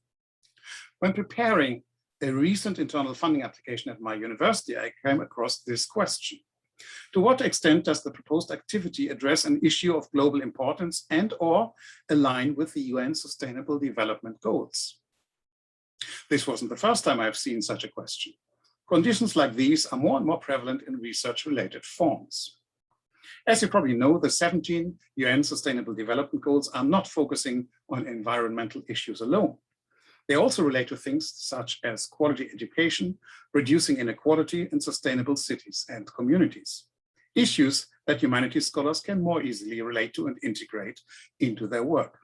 When preparing a recent internal funding application at my university, I came across this question: to what extent does the proposed activity address an issue of global importance and/or align with the UN Sustainable Development Goals? This wasn't the first time I've seen such a question. Conditions like these are more and more prevalent in research-related forms. As you probably know, the 17 UN Sustainable Development Goals are not focusing on environmental issues alone. They also relate to things such as quality education, reducing inequality, and sustainable cities and communities. Issues that humanities scholars can more easily relate to and integrate into their work.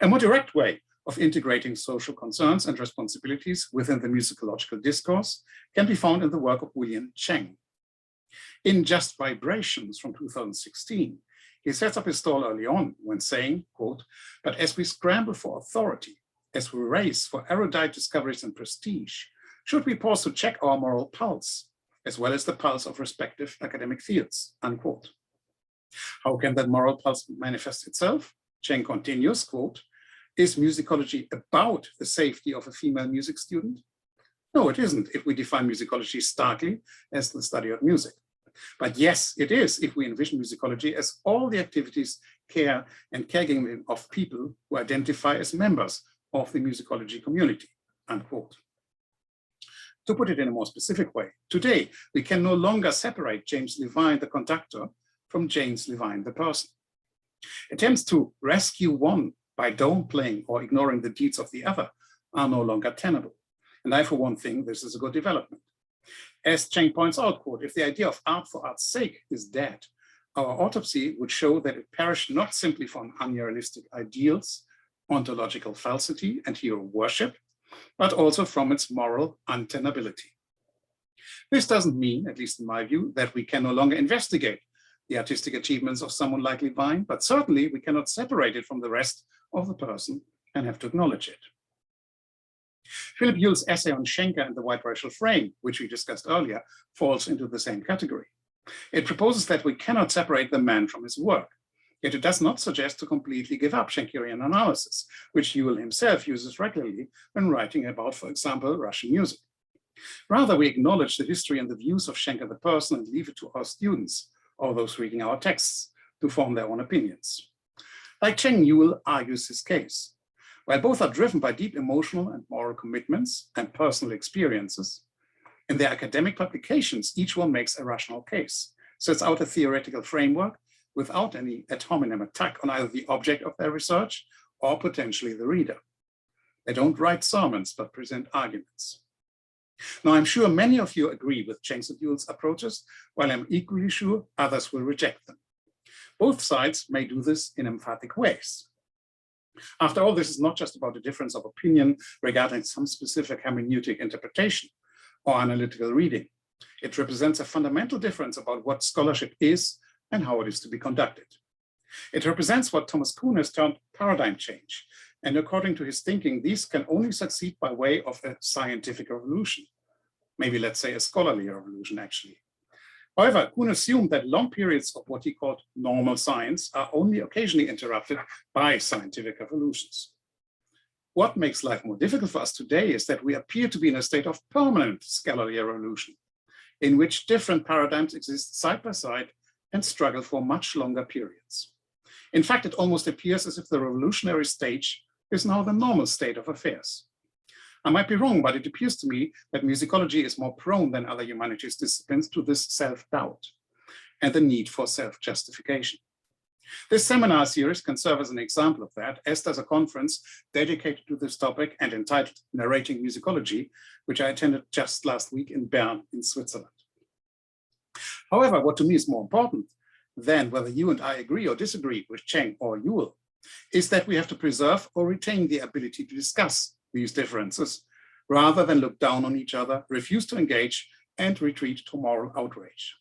A more direct way of integrating social concerns and responsibilities within the musicological discourse can be found in the work of William Cheng. In Just Vibrations from 2016, he sets up his stall early on when saying, quote, "But as we scramble for authority, as we race for erudite discoveries and prestige, should we pause to check our moral pulse, as well as the pulse of respective academic fields," unquote. How can that moral pulse manifest itself? Cheng continues, quote, "Is musicology about the safety of a female music student? No, it isn't if we define musicology starkly as the study of music. But yes, it is if we envision musicology as all the activities, care, and caregiving of people who identify as members of the musicology community," unquote. To put it in a more specific way, today we can no longer separate James Levine, the conductor, from James Levine, the person. Attempts to rescue one by downplaying or ignoring the deeds of the other are no longer tenable. And I, for one, think this is a good development. As Cheng points out, quote, "If the idea of art for art's sake is dead, our autopsy would show that it perished not simply from unrealistic ideals, ontological falsity, and hero worship, but also from its moral untenability." This doesn't mean, at least in my view, that we can no longer investigate the artistic achievements of someone like Levine, but certainly we cannot separate it from the rest of the person and have to acknowledge it. Philip Yule's essay on Schenker and the white racial frame, which we discussed earlier, falls into the same category. It proposes that we cannot separate the man from his work, yet it does not suggest to completely give up Schenkerian analysis, which Yule himself uses regularly when writing about, for example, Russian music. Rather, we acknowledge the history and the views of Schenker the person and leave it to our students, or those reading our texts, to form their own opinions. Like Cheng, Yule argues his case. While both are driven by deep emotional and moral commitments and personal experiences, in their academic publications, each one makes a rational case, sets out a theoretical framework without any ad hominem attack on either the object of their research or potentially the reader. They don't write sermons, but present arguments. Now, I'm sure many of you agree with Cheng's and Yule's approaches, while I'm equally sure others will reject them. Both sides may do this in emphatic ways. After all, this is not just about a difference of opinion regarding some specific hermeneutic interpretation or analytical reading. It represents a fundamental difference about what scholarship is and how it is to be conducted. It represents what Thomas Kuhn has termed paradigm change, and according to his thinking, these can only succeed by way of a scientific revolution. Maybe let's say a scholarly revolution, actually. However, Kuhn assumed that long periods of what he called normal science are only occasionally interrupted by scientific revolutions. What makes life more difficult for us today is that we appear to be in a state of permanent scholarly revolution, in which different paradigms exist side by side and struggle for much longer periods. In fact, it almost appears as if the revolutionary stage is now the normal state of affairs. I might be wrong, but it appears to me that musicology is more prone than other humanities disciplines to this self-doubt and the need for self-justification. This seminar series can serve as an example of that, as does a conference dedicated to this topic and entitled Narrating Musicology, which I attended just last week in Bern in Switzerland. However, what to me is more important than whether you and I agree or disagree with Cheng or Yule is that we have to preserve or retain the ability to discuss these differences, rather than look down on each other, refuse to engage, and retreat to moral outrage.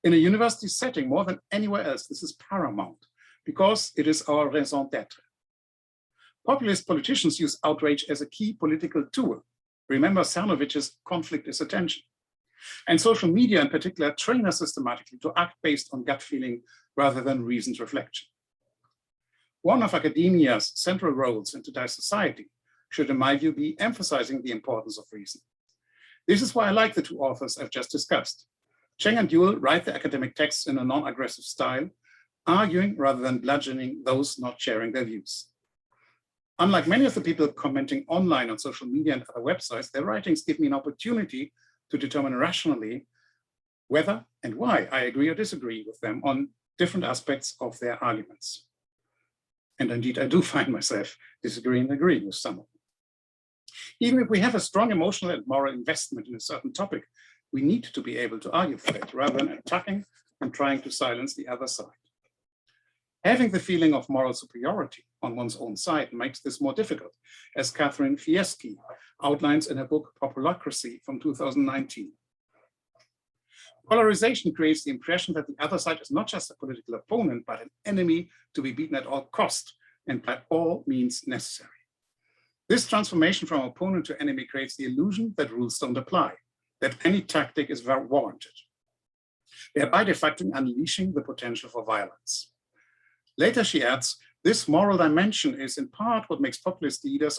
In a university setting, more than anywhere else, this is paramount, because it is our raison d'etre. Populist politicians use outrage as a key political tool. Remember Cernovich's conflict is attention. And social media in particular train us systematically to act based on gut feeling rather than reasoned reflection. One of academia's central roles in today's society should, in my view, be emphasizing the importance of reason. This is why I like the two authors I've just discussed. Cheng and Yule write their academic texts in a non-aggressive style, arguing rather than bludgeoning those not sharing their views. Unlike many of the people commenting online on social media and other websites, their writings give me an opportunity to determine rationally whether and why I agree or disagree with them on different aspects of their arguments. And indeed, I do find myself disagreeing and agreeing with some of them. Even if we have a strong emotional and moral investment in a certain topic, we need to be able to argue for it rather than attacking and trying to silence the other side. Having the feeling of moral superiority on one's own side makes this more difficult, as Catherine Fieschi outlines in her book Populocracy from 2019. Polarization creates the impression that the other side is not just a political opponent, but an enemy to be beaten at all cost and by all means necessary. This transformation from opponent to enemy creates the illusion that rules don't apply, that any tactic is warranted, thereby de facto unleashing the potential for violence. Later, she adds, this moral dimension is in part what makes populist leaders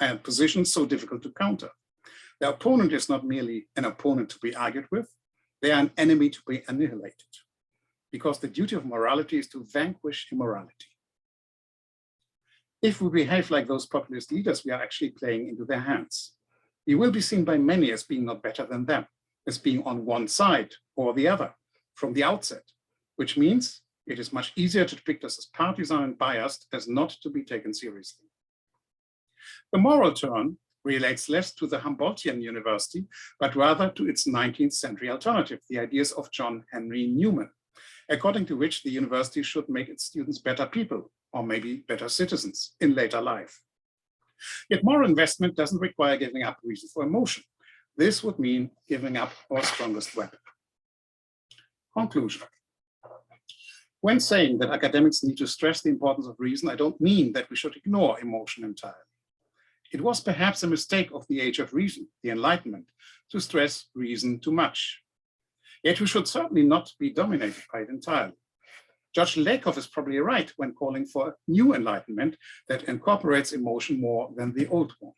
and positions so difficult to counter. The opponent is not merely an opponent to be argued with, they are an enemy to be annihilated, because the duty of morality is to vanquish immorality. If we behave like those populist leaders, we are actually playing into their hands. We will be seen by many as being not better than them, as being on one side or the other from the outset, which means it is much easier to depict us as partisan and biased as not to be taken seriously. The moral turn relates less to the Humboldtian university, but rather to its 19th century alternative, the ideas of John Henry Newman, according to which the university should make its students better people, or maybe better citizens in later life. Yet moral investment doesn't require giving up reason for emotion. This would mean giving up our strongest weapon. Conclusion. When saying that academics need to stress the importance of reason, I don't mean that we should ignore emotion entirely. It was perhaps a mistake of the age of reason, the Enlightenment, to stress reason too much. Yet we should certainly not be dominated by it entirely. Judge Lakoff is probably right when calling for a new Enlightenment that incorporates emotion more than the old one.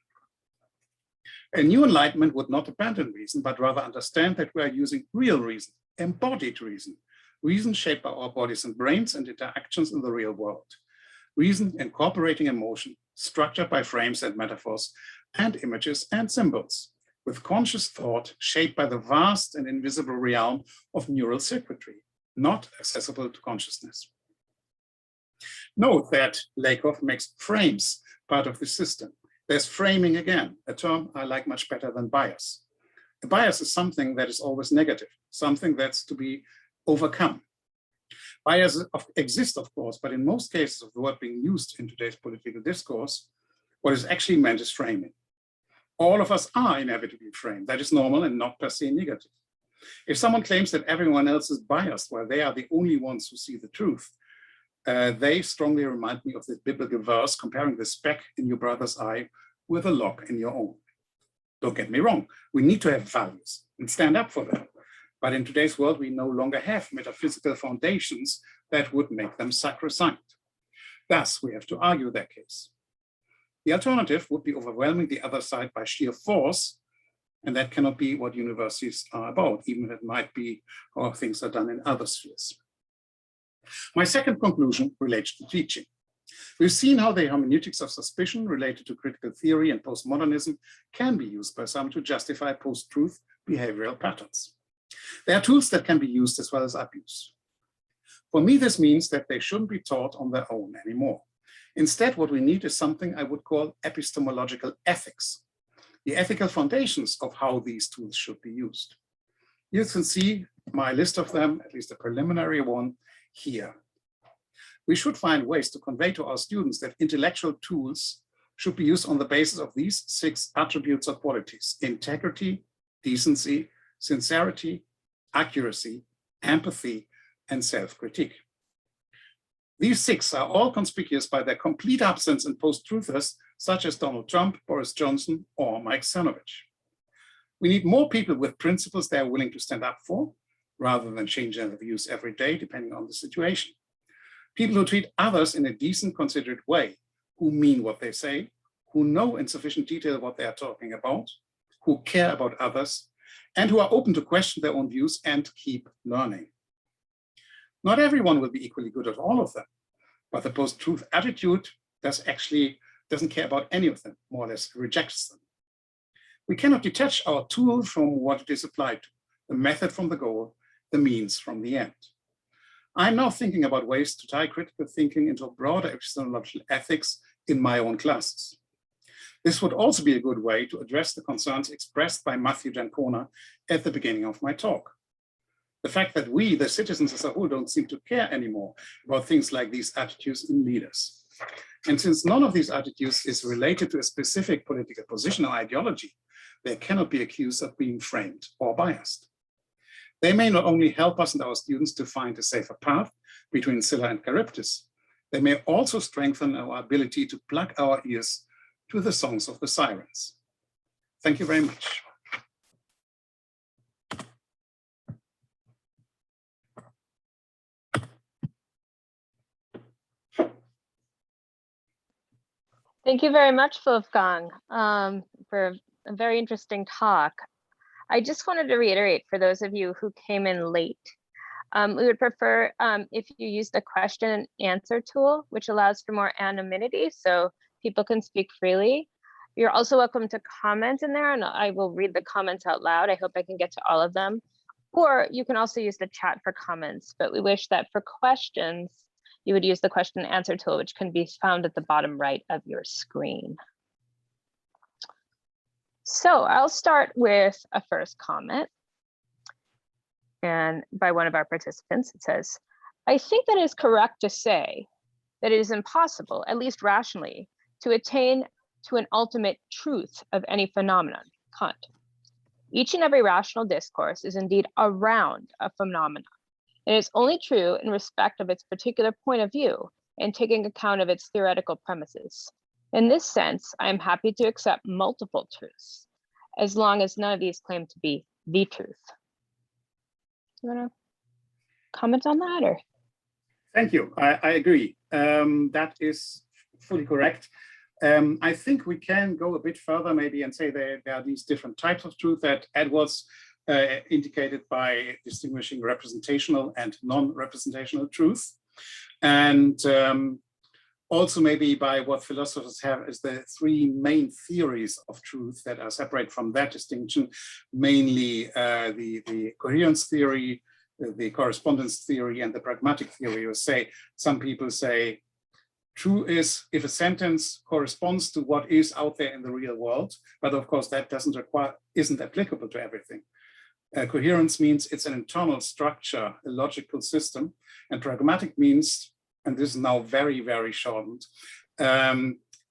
A new Enlightenment would not abandon reason, but rather understand that we are using real reason, embodied reason, reason shaped by our bodies and brains and interactions in the real world. Reason incorporating emotion, structured by frames and metaphors and images and symbols, with conscious thought shaped by the vast and invisible realm of neural circuitry, not accessible to consciousness. Note that Lakoff makes frames part of the system. There's framing again, a term I like much better than bias. A bias is something that is always negative, something that's to be overcome. Bias exists, of course, but in most cases of the word being used in today's political discourse, what is actually meant is framing. All of us are inevitably framed. That is normal and not per se negative. If someone claims that everyone else is biased while they are the only ones who see the truth, they strongly remind me of the biblical verse comparing the speck in your brother's eye with a log in your own. Don't get me wrong, we need to have values and stand up for them. But in today's world, we no longer have metaphysical foundations that would make them sacrosanct. Thus, we have to argue their case. The alternative would be overwhelming the other side by sheer force, and that cannot be what universities are about, even if it might be how things are done in other spheres. My second conclusion relates to teaching. We've seen how the hermeneutics of suspicion related to critical theory and postmodernism can be used by some to justify post-truth behavioral patterns. There are tools that can be used as well as abused. For me, this means that they shouldn't be taught on their own anymore. Instead, what we need is something I would call epistemological ethics, the ethical foundations of how these tools should be used. You can see my list of them, at least a preliminary one, here. We should find ways to convey to our students that intellectual tools should be used on the basis of these 6 attributes or qualities: integrity, decency, sincerity, accuracy, empathy, and self-critique. These 6 are all conspicuous by their complete absence in post-truthers such as Donald Trump, Boris Johnson, or Mike Cernovich. We need more people with principles they are willing to stand up for, rather than change their views every day, depending on the situation. People who treat others in a decent, considerate way, who mean what they say, who know in sufficient detail what they are talking about, who care about others, and who are open to question their own views and keep learning. Not everyone will be equally good at all of them, but the post-truth attitude doesn't care about any of them, more or less rejects them. We cannot detach our tool from what it is applied to, the method from the goal, the means from the end. I'm now thinking about ways to tie critical thinking into a broader epistemological ethics in my own classes. This would also be a good way to address the concerns expressed by Matthew D'Ancona at the beginning of my talk. The fact that we, the citizens as a whole, don't seem to care anymore about things like these attitudes in leaders. And since none of these attitudes is related to a specific political position or ideology, they cannot be accused of being framed or biased. They may not only help us and our students to find a safer path between Scylla and Charybdis, they may also strengthen our ability to plug our ears to the songs of the sirens. Thank you very much. Thank you very much, Wolfgang, for a very interesting talk. I just wanted to reiterate for those of you who came in late, we would prefer if you use the question and answer tool, which allows for more anonymity so people can speak freely. You're also welcome to comment in there and I will read the comments out loud. I hope I can get to all of them. Or you can also use the chat for comments, but we wish that for questions, you would use the question and answer tool, which can be found at the bottom right of your screen. So I'll start with a first comment. And by one of our participants, it says, I think that it is correct to say that it is impossible, at least rationally, to attain to an ultimate truth of any phenomenon, Kant. Each and every rational discourse is indeed around a phenomenon. It is only true in respect of its particular point of view and taking account of its theoretical premises. In this sense, I'm happy to accept multiple truths, as long as none of these claim to be the truth. You want to comment on that, or? Thank you. I agree. That is fully correct. I think we can go a bit further maybe and say there are these different types of truth that Edwards indicated by distinguishing representational and non-representational truth. And also maybe by what philosophers have as the three main theories of truth that are separate from that distinction, mainly the coherence theory, the correspondence theory, and the pragmatic theory. You say, some people say, true is if a sentence corresponds to what is out there in the real world, but of course that isn't applicable to everything. Coherence means it's an internal structure, a logical system, and pragmatic means, and this is now very, very shortened,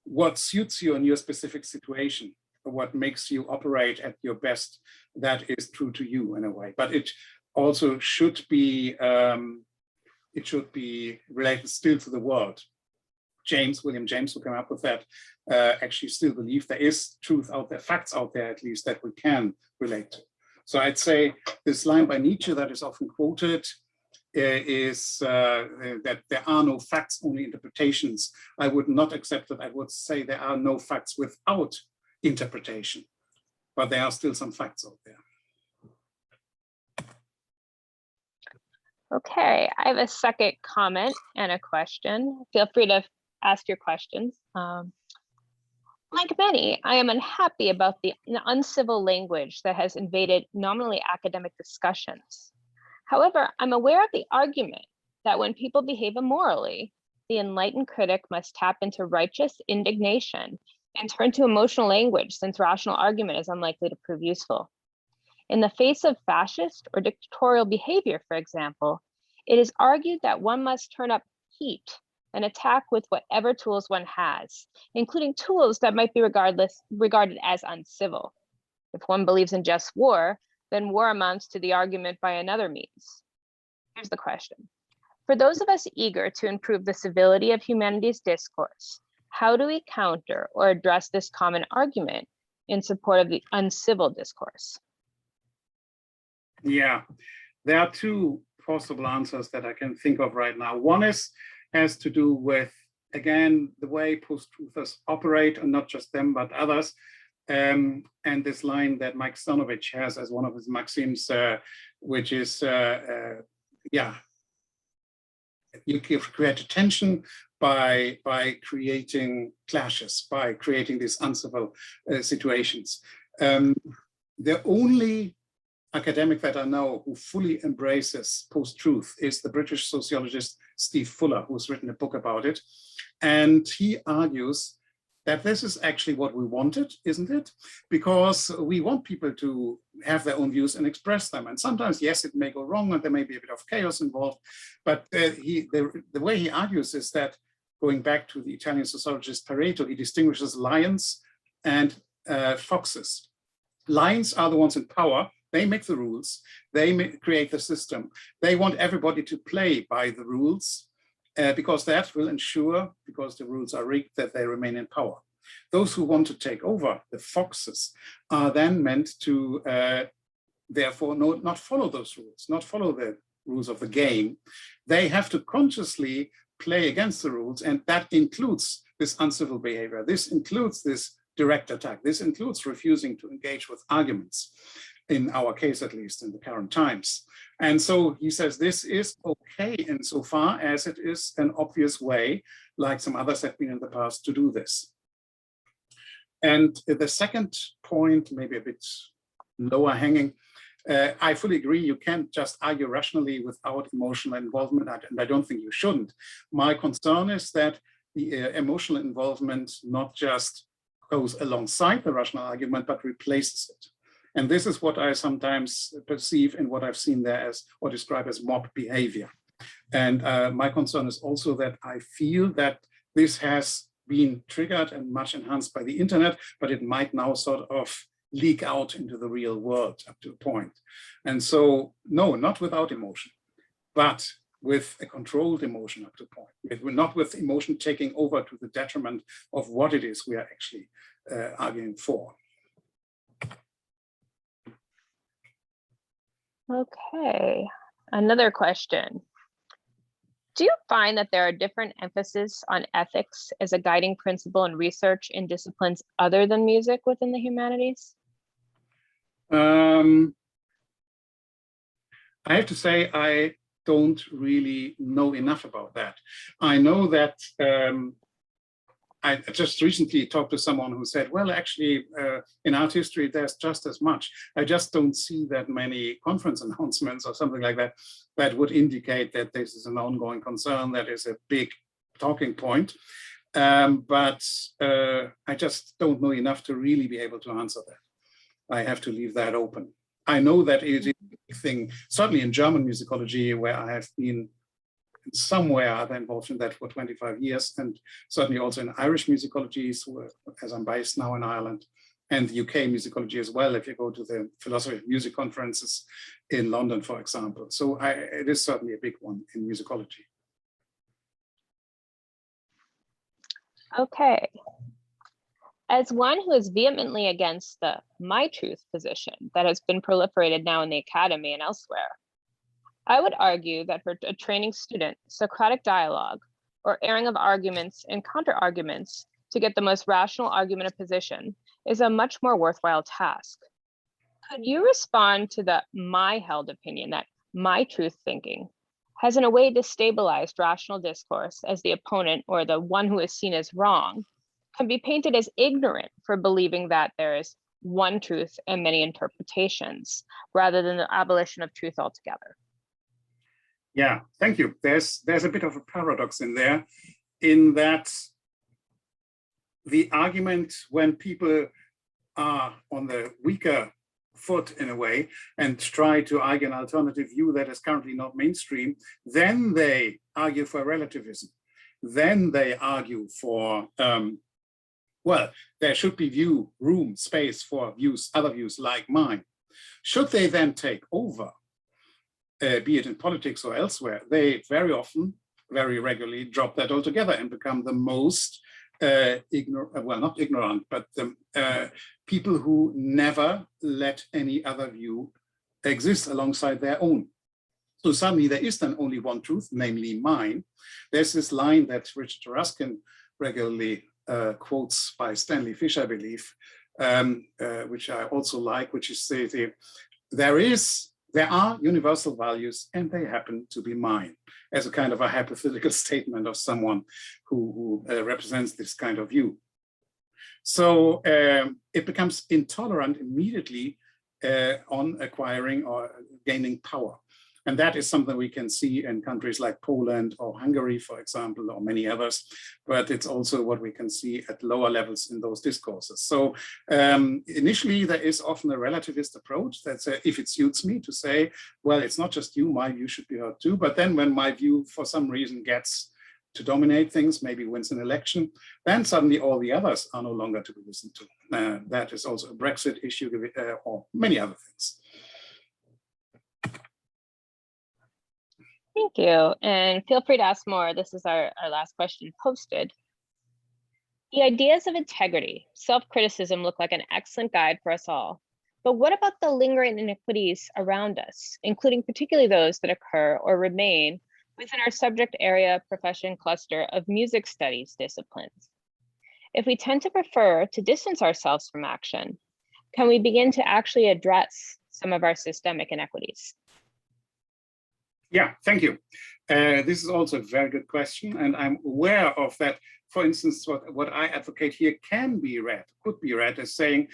what suits you in your specific situation, what makes you operate at your best, that is true to you in a way. But it also should be, related still to the world. William James, who came up with that, actually still believe there is truth out there, facts out there at least, that we can relate to. So I'd say this line by Nietzsche that is often quoted is that there are no facts, only interpretations. I would not accept that. I would say there are no facts without interpretation, but there are still some facts out there. Okay, I have a second comment and a question. Feel free to ask your questions. Like many, I am unhappy about the uncivil language that has invaded nominally academic discussions. However, I'm aware of the argument that when people behave immorally, the enlightened critic must tap into righteous indignation and turn to emotional language, since rational argument is unlikely to prove useful. In the face of fascist or dictatorial behavior, for example, it is argued that one must turn up heat and attack with whatever tools one has, including tools that might be regarded as uncivil. If one believes in just war, then war amounts to the argument by another means. Here's the question. For those of us eager to improve the civility of humanities discourse, how do we counter or address this common argument in support of the uncivil discourse? Yeah, there are two possible answers that I can think of right now. One has to do with, again, the way post-truthers operate, and not just them, but others. And this line that Mike Stonovich has as one of his maxims, which is, you create tension by creating clashes, by creating these uncivil situations. The only academic that I know who fully embraces post-truth is the British sociologist Steve Fuller, who's written a book about it. And he argues that this is actually what we wanted, isn't it? Because we want people to have their own views and express them. And sometimes, yes, it may go wrong and there may be a bit of chaos involved. But the way he argues is that, going back to the Italian sociologist Pareto, he distinguishes lions and foxes. Lions are the ones in power. They make the rules, they create the system. They want everybody to play by the rules because that will ensure, because the rules are rigged, that they remain in power. Those who want to take over, the foxes, are then meant to therefore not follow those rules, not follow the rules of the game. They have to consciously play against the rules, and that includes this uncivil behavior. This includes this direct attack. This includes refusing to engage with arguments, in our case, at least in the current times. And so he says this is okay insofar as it is an obvious way, like some others have been in the past, to do this. And the second point, maybe a bit lower hanging, I fully agree, you can't just argue rationally without emotional involvement, and I don't think you shouldn't. My concern is that the emotional involvement not just goes alongside the rational argument, but replaces it. And this is what I sometimes perceive in what I've seen there as, or describe as, mob behavior. And my concern is also that I feel that this has been triggered and much enhanced by the internet, but it might now sort of leak out into the real world up to a point. And so, no, not without emotion, but with a controlled emotion up to a point, not with emotion taking over to the detriment of what it is we are actually arguing for. Okay, another question. Do you find that there are different emphasis on ethics as a guiding principle in research in disciplines other than music within the humanities? I have to say, I don't really know enough about that. I know that I just recently talked to someone who said, well, actually, in art history, there's just as much. I just don't see that many conference announcements or something like that that would indicate that this is an ongoing concern, that is a big talking point. But I just don't know enough to really be able to answer that. I have to leave that open. I know that it is a big thing, certainly in German musicology, where I have been somewhere other involved in that for 25 years, and certainly also in Irish musicology, so as I'm based now in Ireland, and the UK musicology as well, if you go to the philosophy of music conferences in London, for example. So it is certainly a big one in musicology. Okay. As one who is vehemently against the my truth position that has been proliferated now in the academy and elsewhere, I would argue that for a training student, Socratic dialogue or airing of arguments and counter-arguments to get the most rational argument of position is a much more worthwhile task. Could you respond to the my held opinion that my truth thinking has in a way destabilized rational discourse, as the opponent or the one who is seen as wrong can be painted as ignorant for believing that there is one truth and many interpretations, rather than the abolition of truth altogether? Yeah, thank you. There's a bit of a paradox in there, in that the argument, when people are on the weaker foot in a way and try to argue an alternative view that is currently not mainstream, then they argue for relativism. Then they argue for, well, there should be room, space for views, other views like mine. Should they then take over, be it in politics or elsewhere, they very often, very regularly drop that altogether and become the most not ignorant, but the people who never let any other view exist alongside their own. So suddenly there is then only one truth, namely mine. There's this line that Richard Ruskin regularly quotes by Stanley Fish, I believe, which I also like, which is there are universal values and they happen to be mine, as a kind of a hypothetical statement of someone who represents this kind of view. So it becomes intolerant immediately on acquiring or gaining power. And that is something we can see in countries like Poland or Hungary, for example, or many others. But it's also what we can see at lower levels in those discourses. So initially, there is often a relativist approach that says, if it suits me, to say, well, it's not just you, my view should be heard too. But then when my view, for some reason, gets to dominate things, maybe wins an election, then suddenly all the others are no longer to be listened to. That is also a Brexit issue or many other things. Thank you, and feel free to ask more. This is our last question posted. The ideas of integrity, self-criticism look like an excellent guide for us all. But what about the lingering inequities around us, including particularly those that occur or remain within our subject area profession cluster of music studies disciplines? If we tend to prefer to distance ourselves from action, can we begin to actually address some of our systemic inequities? Yeah, thank you. This is also a very good question, and I'm aware of that. For instance, what I advocate here can be read, could be read as saying,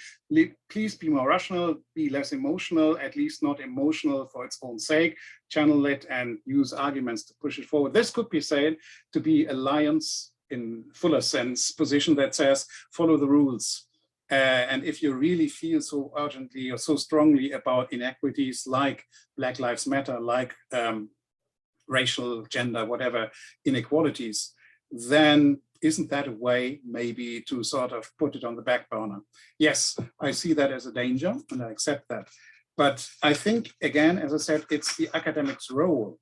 please be more rational, be less emotional, at least not emotional for its own sake, channel it and use arguments to push it forward. This could be said to be a lion's, in fuller sense, position that says, follow the rules. And if you really feel so urgently or so strongly about inequities like Black Lives Matter, like racial, gender, whatever inequalities, then isn't that a way maybe to sort of put it on the back burner? Yes, I see that as a danger and I accept that. But I think, again, as I said, it's the academic's role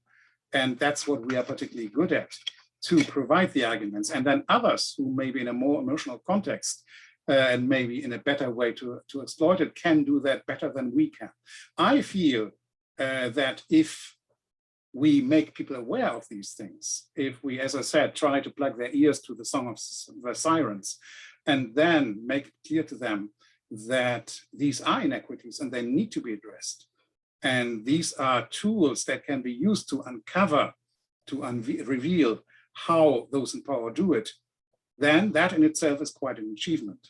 And that's what we are particularly good at, to provide the arguments. And then others who maybe in a more emotional context and maybe in a better way to exploit it can do that better than we can. I feel that if we make people aware of these things, if we, as I said, try to plug their ears to the song of the sirens, and then make it clear to them that these are inequities and they need to be addressed. And these are tools that can be used to uncover, to reveal how those in power do it, then that in itself is quite an achievement.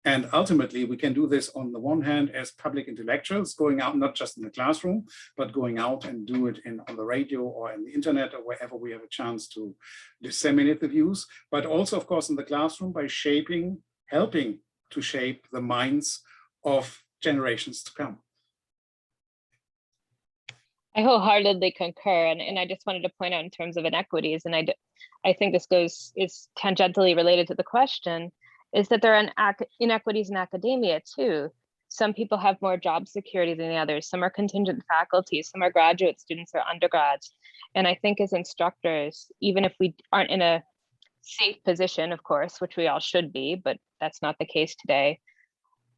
And ultimately, we can do this on the one hand as public intellectuals, going out not just in the classroom, but going out and do it on the radio or in the internet or wherever we have a chance to disseminate the views, but also, of course, in the classroom by helping to shape the minds of generations to come. I wholeheartedly concur, and I just wanted to point out in terms of inequities, and I think this is tangentially related to the question, is that there are inequities in academia too. Some people have more job security than the others. Some are contingent faculty, some are graduate students or undergrads. And I think as instructors, even if we aren't in a safe position, of course, which we all should be, but that's not the case today,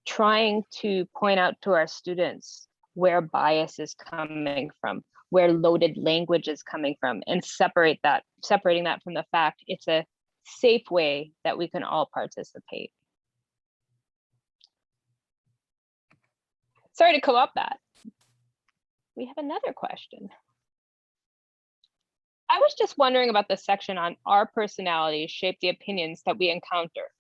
trying to point out to our students where bias is coming from, where loaded language is coming from, and separating that from the fact it's a safe way that we can all participate. Sorry to co-opt that. We have another question. I was just wondering about the section on our personalities shape the opinions that we encounter.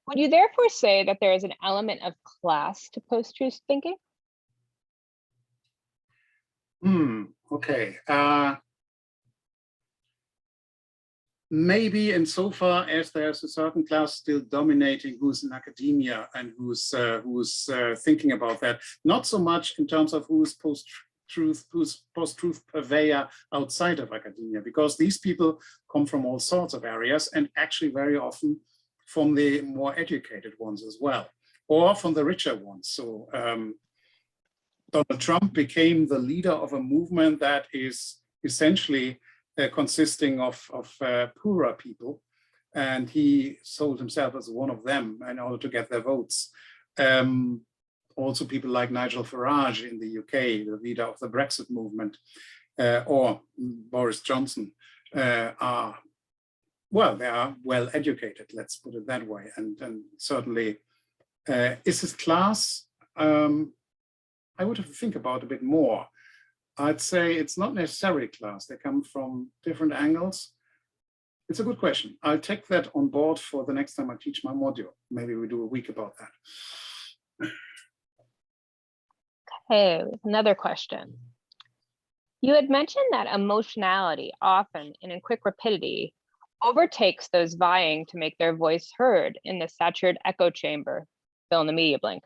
Would you therefore say that there is an element of class to post-truth thinking? Okay. Maybe insofar as there's a certain class still dominating who's in academia and who's thinking about that, not so much in terms of who's post-truth purveyor outside of academia, because these people come from all sorts of areas and actually very often from the more educated ones as well, or from the richer ones. So Donald Trump became the leader of a movement that is essentially consisting of poorer people, and he sold himself as one of them in order to get their votes. Also people like Nigel Farage in the UK, the leader of the Brexit movement, or Boris Johnson, are, well, they are well educated, let's put it that way. And certainly, is his class, I would have to think about a bit more. I'd say it's not necessarily class. They come from different angles. It's a good question. I'll take that on board for the next time I teach my module. Maybe we do a week about that. Okay, another question. You had mentioned that emotionality often and in quick rapidity overtakes those vying to make their voice heard in the saturated echo chamber, fill in the media blank.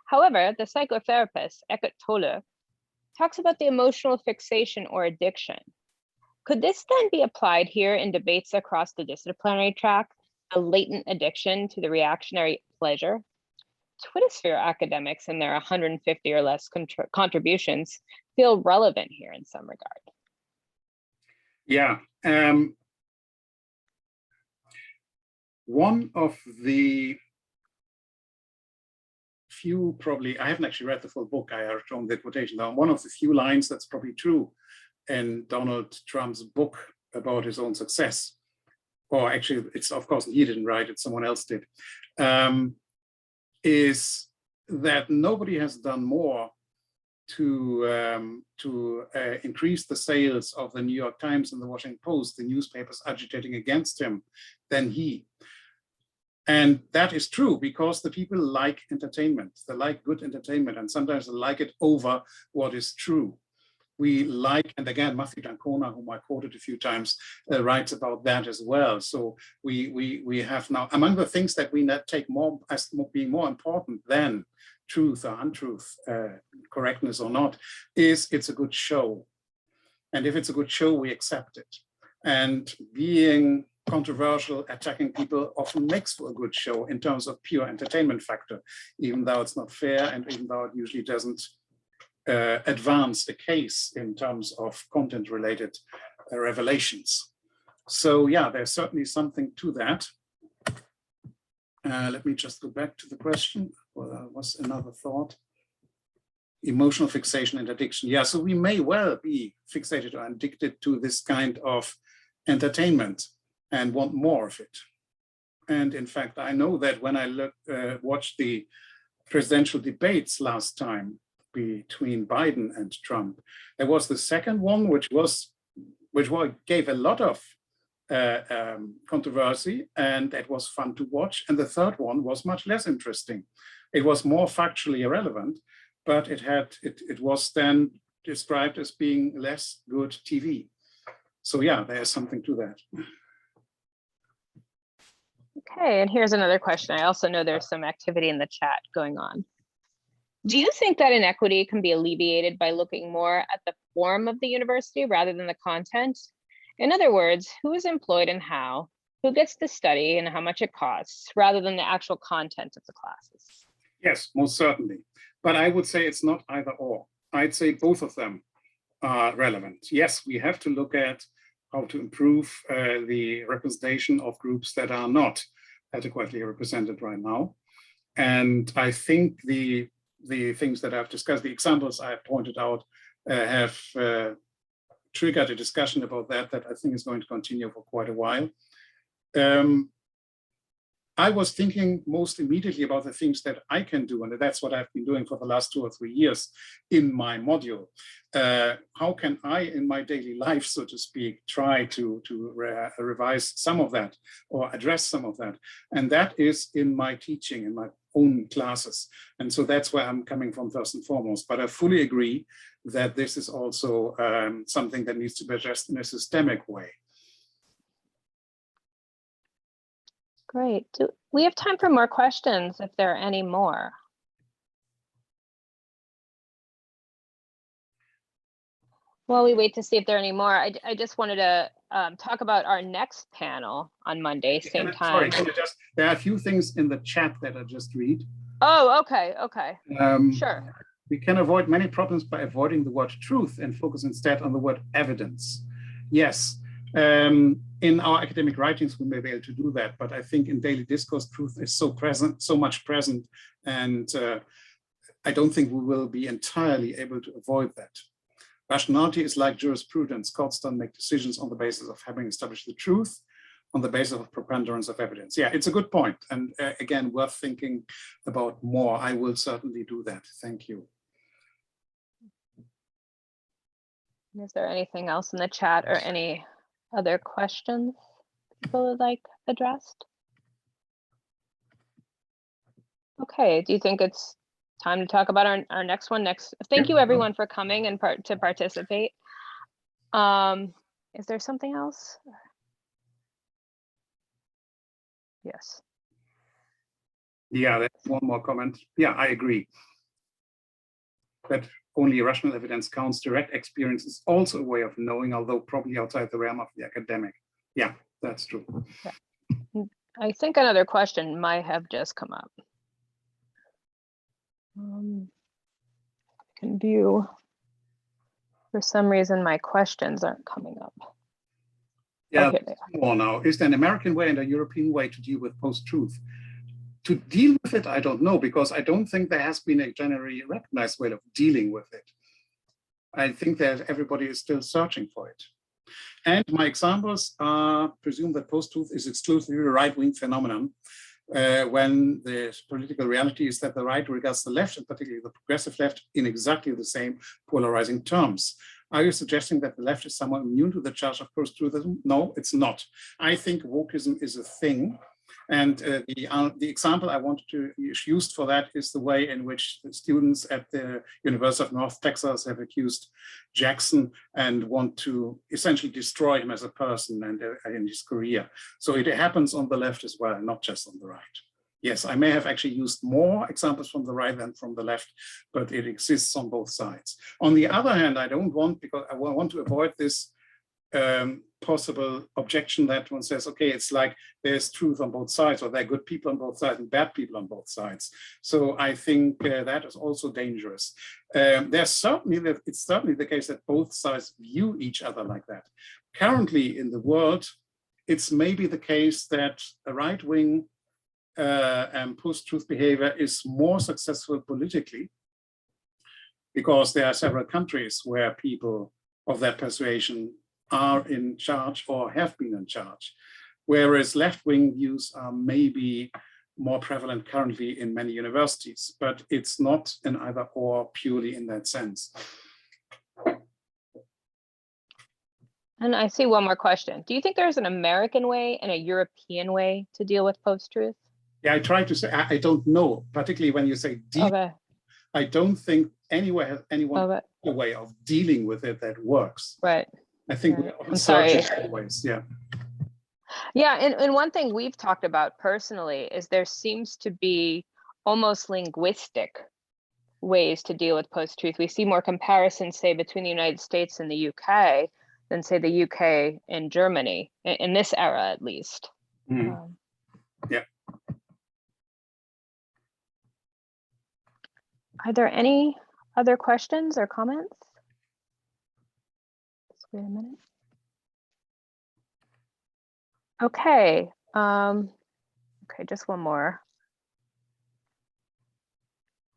However, the psychotherapist Eckhart Tolle talks about the emotional fixation or addiction. Could this then be applied here in debates across the disciplinary track, a latent addiction to the reactionary pleasure? Twittersphere academics and their 150 or less contributions feel relevant here in some regard. Yeah. One of the few, probably, I haven't actually read the full book, I have shown the quotation down. One of the few lines that's probably true in Donald Trump's book about his own success, or actually, it's of course he didn't write it, someone else did, is that nobody has done more to increase the sales of the New York Times and the Washington Post, the newspapers agitating against him, than he. And that is true because the people like entertainment. They like good entertainment, and sometimes they like it over what is true. We like, and again, Matthew D'Ancona, whom I quoted a few times, writes about that as well. So we have now, among the things that we take more as being more important than truth or untruth, correctness or not, is it's a good show. And if it's a good show, we accept it. And being controversial, attacking people often makes for a good show in terms of pure entertainment factor, even though it's not fair and even though it usually doesn't advance the case in terms of content-related revelations. So yeah, there's certainly something to that. Let me just go back to the question. Well, there was another thought. Emotional fixation and addiction. Yeah, so we may well be fixated or addicted to this kind of entertainment and want more of it. And in fact, I know that when I watched the presidential debates last time between Biden and Trump, there was the second one, which gave a lot of controversy, and that was fun to watch. And the third one was much less interesting. It was more factually irrelevant, but it was then described as being less good TV. So yeah, there's something to that. Okay, and here's another question. I also know there's some activity in the chat going on. Do you think that inequity can be alleviated by looking more at the form of the university rather than the content? In other words, who is employed and how, who gets to study and how much it costs, rather than the actual content of the classes? Yes, most certainly. But I would say it's not either or. I'd say both of them are relevant. Yes, we have to look at how to improve the representation of groups that are not adequately represented right now. And I think the things that I've discussed, the examples I've pointed out, have triggered a discussion about that I think is going to continue for quite a while. I was thinking most immediately about the things that I can do, and that's what I've been doing for the last 2 or 3 years in my module. How can I, in my daily life, so to speak, try to revise some of that or address some of that? And that is in my teaching, in my own classes. And so that's where I'm coming from first and foremost. But I fully agree that this is also something that needs to be addressed in a systemic way. Great. Do we have time for more questions if there are any more? While we wait to see if there are any more, I just wanted to talk about our next panel on Monday, same time. Sorry, there are a few things in the chat that I just read. Oh, okay, okay. Sure. We can avoid many problems by avoiding the word truth and focus instead on the word evidence. Yes. In our academic writings, we may be able to do that, but I think in daily discourse, truth is so present, so much present, and I don't think we will be entirely able to avoid that. Rationality is like jurisprudence. Courts don't make decisions on the basis of having established the truth, on the basis of preponderance of evidence. Yeah, it's a good point, and again, worth thinking about more. I will certainly do that. Thank you. Is there anything else in the chat or any other questions people would like addressed? Okay, do you think it's time to talk about our next one next? Thank you everyone for coming and to participate. Is there something else? Yes. Yeah, that's one more comment. Yeah, I agree. That only rational evidence counts. Direct experience is also a way of knowing, although probably outside the realm of the academic. Yeah, that's true. Yeah. I think another question might have just come up. I can view. For some reason, my questions aren't coming up. Yeah, okay, more now. Is there an American way and a European way to deal with post-truth? To deal with it, I don't know, because I don't think there has been a generally recognized way of dealing with it. I think that everybody is still searching for it. And my examples presume that post-truth is exclusively a right-wing phenomenon, when the political reality is that the right regards the left, and particularly the progressive left, in exactly the same polarizing terms. Are you suggesting that the left is somehow immune to the charge of post-truthism? No, it's not. I think wokeism is a thing. And the example I wanted to use for that is the way in which the students at the University of North Texas have accused Jackson and want to essentially destroy him as a person and in his career. So it happens on the left as well, not just on the right. Yes, I may have actually used more examples from the right than from the left, but it exists on both sides. On the other hand, I don't want, because I want to avoid this possible objection that one says, okay, it's like there's truth on both sides, or there are good people on both sides and bad people on both sides. So I think that is also dangerous. It's certainly the case that both sides view each other like that. Currently in the world, it's maybe the case that a right-wing and post-truth behavior is more successful politically, because there are several countries where people of that persuasion are in charge or have been in charge, whereas left-wing views are maybe more prevalent currently in many universities, but it's not an either or purely in that sense. And I see one more question. Do you think there's an American way and a European way to deal with post-truth? Yeah, I try to say, I don't know, particularly when you say deep. Okay. I don't think anyone has a way of dealing with it that works. Right. I think right. we're searching ways, yeah. Yeah, and one thing we've talked about personally is there seems to be almost linguistic ways to deal with post-truth. We see more comparisons, say, between the United States and the UK than, say, the UK and Germany, in this era at least. Yeah. Are there any other questions or comments? Just wait a minute. Okay. Okay, just one more.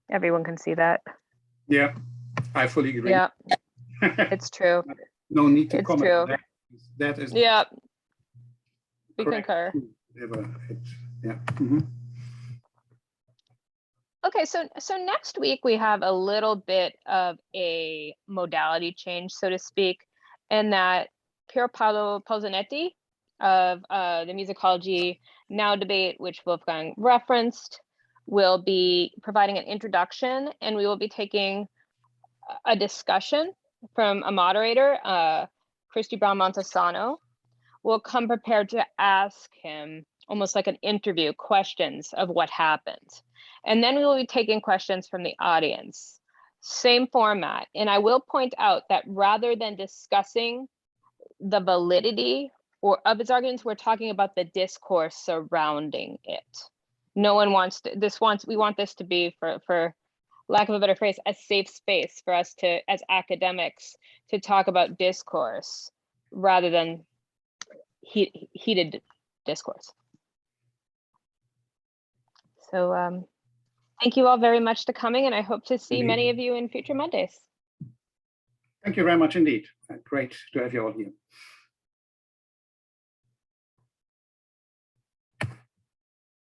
Everyone can see that. Yeah, I fully agree. Yeah, it's true. No need to comment. True. That is. Yeah, we correct. concur. Yeah. Mm-hmm. Okay, so next week we have a little bit of a modality change, so to speak, in that Pier Paolo Pozzanetti of the Musicology Now debate, which Wolfgang referenced, will be providing an introduction, and we will be taking a discussion from a moderator, Christy Brown Montesano. We'll come prepared to ask him, almost like an interview, questions of what happened. And then we will be taking questions from the audience. Same format. And I will point out that rather than discussing the validity of his arguments, we're talking about the discourse surrounding it. No one wants to, we want this to be, for lack of a better phrase, a safe space for us to, as academics, to talk about discourse rather than heated discourse. So thank you all very much for coming, and I hope to see many of you in future Mondays. Thank you very much indeed. Great to have you all here.